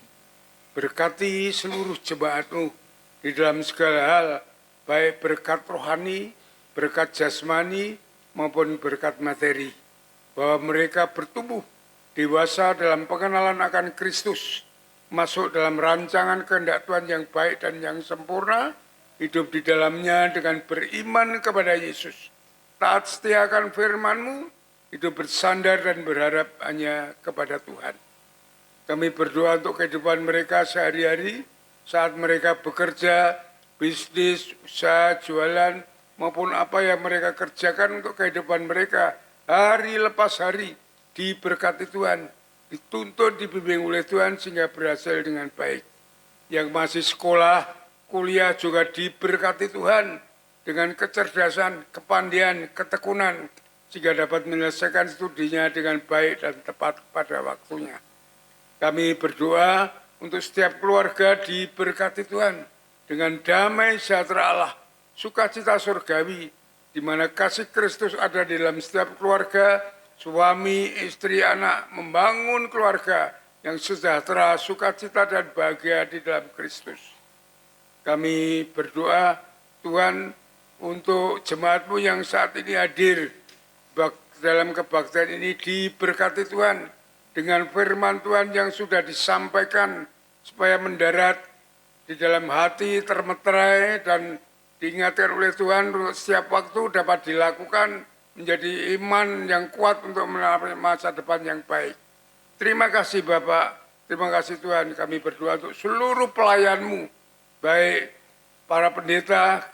Berkati seluruh jemaat-Mu di dalam segala hal, baik berkat rohani, berkat jasmani, maupun berkat materi, bahwa mereka bertumbuh dewasa dalam pengenalan akan Kristus, masuk dalam rancangan kehendak Tuhan yang baik dan yang sempurna, hidup di dalamnya dengan beriman kepada Yesus, taat setia akan firman-Mu, itu bersandar dan berharap hanya kepada Tuhan. Kami berdoa untuk kehidupan mereka sehari-hari saat mereka bekerja, bisnis, usaha, jualan, maupun apa yang mereka kerjakan untuk kehidupan mereka. Hari lepas hari diberkati Tuhan, dituntun, dibimbing oleh Tuhan sehingga berhasil dengan baik. Yang masih sekolah, kuliah juga diberkati Tuhan dengan kecerdasan, kepandaian, ketekunan, sehingga dapat menyelesaikan studinya dengan baik dan tepat pada waktunya. Kami berdoa untuk setiap keluarga diberkati Tuhan dengan damai sejahtera Allah, sukacita surgawi, di mana kasih Kristus ada di dalam setiap keluarga, suami, istri, anak, membangun keluarga yang sejahtera, sukacita dan bahagia di dalam Kristus. Kami berdoa Tuhan untuk jemaat-Mu yang saat ini hadir dalam kebaktian ini diberkati Tuhan dengan firman Tuhan yang sudah disampaikan supaya mendarat di dalam hati, termeterai dan diingatkan oleh Tuhan untuk setiap waktu dapat dilakukan menjadi iman yang kuat untuk melalui masa depan yang baik. Terima kasih Bapak, terima kasih Tuhan. Kami berdoa untuk seluruh pelayan-Mu, baik para pendeta,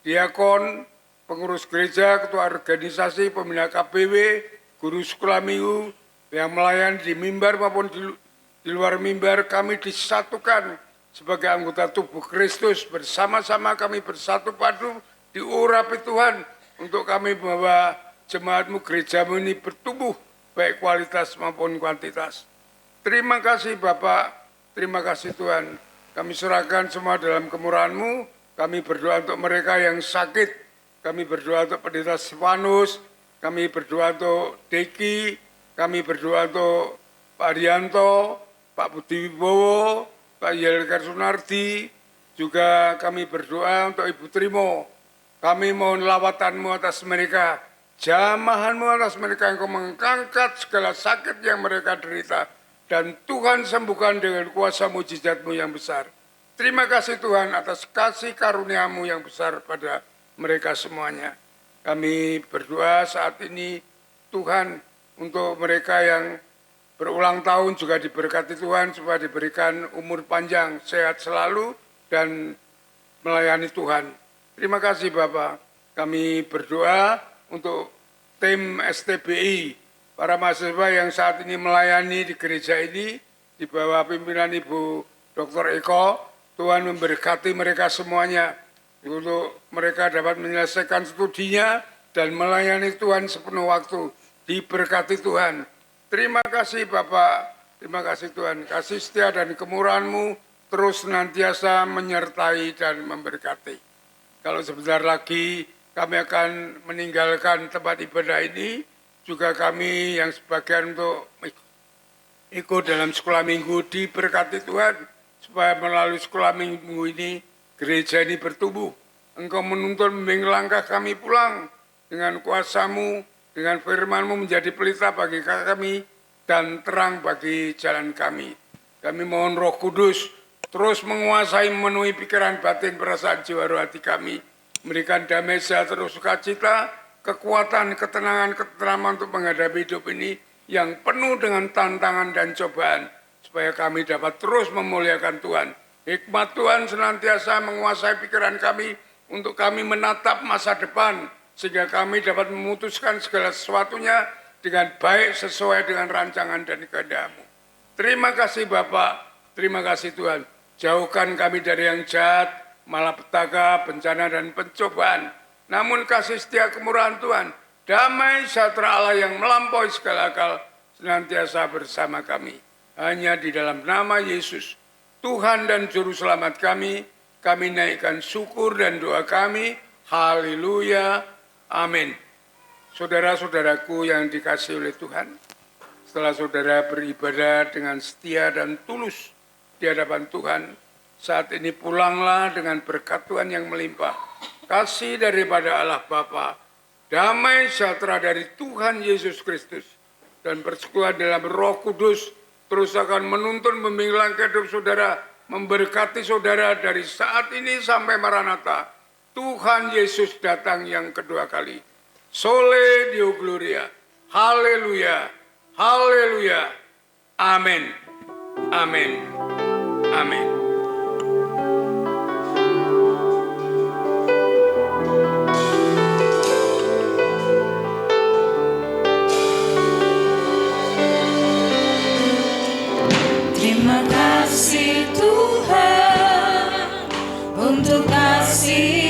diakon, pengurus gereja, ketua organisasi, pembina KBW, guru sekolah minggu yang melayani di mimbar maupun di luar mimbar. Kami disatukan sebagai anggota tubuh Kristus, bersama-sama kami bersatu padu diurapi Tuhan untuk kami membawa jemaat-Mu, gereja-Mu ini bertumbuh baik kualitas maupun kuantitas. Terima kasih Bapak, terima kasih Tuhan. Kami serahkan semua dalam kemurahan-Mu. Kami berdoa untuk mereka yang sakit. Kami berdoa untuk Pendeta Stefanus, kami berdoa untuk Deki, kami berdoa untuk Pak Arianto, Pak Budi Wibowo, Pak Yelkar Sunardi, juga kami berdoa untuk Ibu Trimo. Kami mohon lawatan-Mu atas mereka, jamahan-Mu atas mereka, Engkau mengangkat segala sakit yang mereka derita, dan Tuhan sembuhkan dengan kuasa mujizat-Mu yang besar. Terima kasih Tuhan atas kasih karunia-Mu yang besar pada mereka semuanya. Kami berdoa saat ini Tuhan untuk mereka yang berulang tahun juga diberkati Tuhan supaya diberikan umur panjang, sehat selalu dan melayani Tuhan. Terima kasih Bapak. Kami berdoa untuk tim STBI, para mahasiswa yang saat ini melayani di gereja ini di bawah pimpinan Ibu Dr. Eko. Tuhan memberkati mereka semuanya untuk mereka dapat menyelesaikan studinya dan melayani Tuhan sepenuh waktu. Diberkati Tuhan. Terima kasih Bapak, terima kasih Tuhan. Kasih setia dan kemurahan-Mu terus senantiasa menyertai dan memberkati. Kalau sebentar lagi kami akan meninggalkan tempat ibadah ini, juga kami yang sebagian untuk ikut dalam sekolah minggu diberkati Tuhan, supaya melalui sekolah minggu ini gereja ini bertumbuh. Engkau menuntun membimbing langkah kami pulang dengan kuasa-Mu, dengan firman-Mu menjadi pelita bagi kami dan terang bagi jalan kami. Kami mohon Roh Kudus terus menguasai, memenuhi pikiran, batin, perasaan, jiwa, roh, hati kami. Memberikan damai, sejahtera, sukacita, kekuatan, ketenangan, ketentraman untuk menghadapi hidup ini yang penuh dengan tantangan dan cobaan, supaya kami dapat terus memuliakan Tuhan. Hikmat Tuhan senantiasa menguasai pikiran kami untuk kami menatap masa depan, sehingga kami dapat memutuskan segala sesuatunya dengan baik sesuai dengan rancangan dan kehendak-Mu. Terima kasih Bapak, terima kasih Tuhan. Jauhkan kami dari yang jahat, malapetaka, bencana dan pencobaan. Namun kasih setia kemurahan Tuhan, damai sejahtera Allah yang melampaui segala akal, senantiasa bersama kami. Hanya di dalam nama Yesus, Tuhan dan Juru Selamat kami naikkan syukur dan doa kami. Haleluya. Amin. Saudara-saudaraku yang dikasihi oleh Tuhan, setelah saudara beribadah dengan setia dan tulus di hadapan Tuhan, saat ini pulanglah dengan berkat Tuhan yang melimpah. Kasih daripada Allah Bapa, damai sejahtera dari Tuhan Yesus Kristus, dan persekutuan dalam Roh Kudus terus akan menuntun membimbing langkah hidup saudara, memberkati saudara dari saat ini sampai Maranatha. Tuhan Yesus datang yang kedua kali. Sole Deo Gloria. Haleluya. Haleluya. Amin. Amin. Amin. Terima kasih Tuhan untuk kasih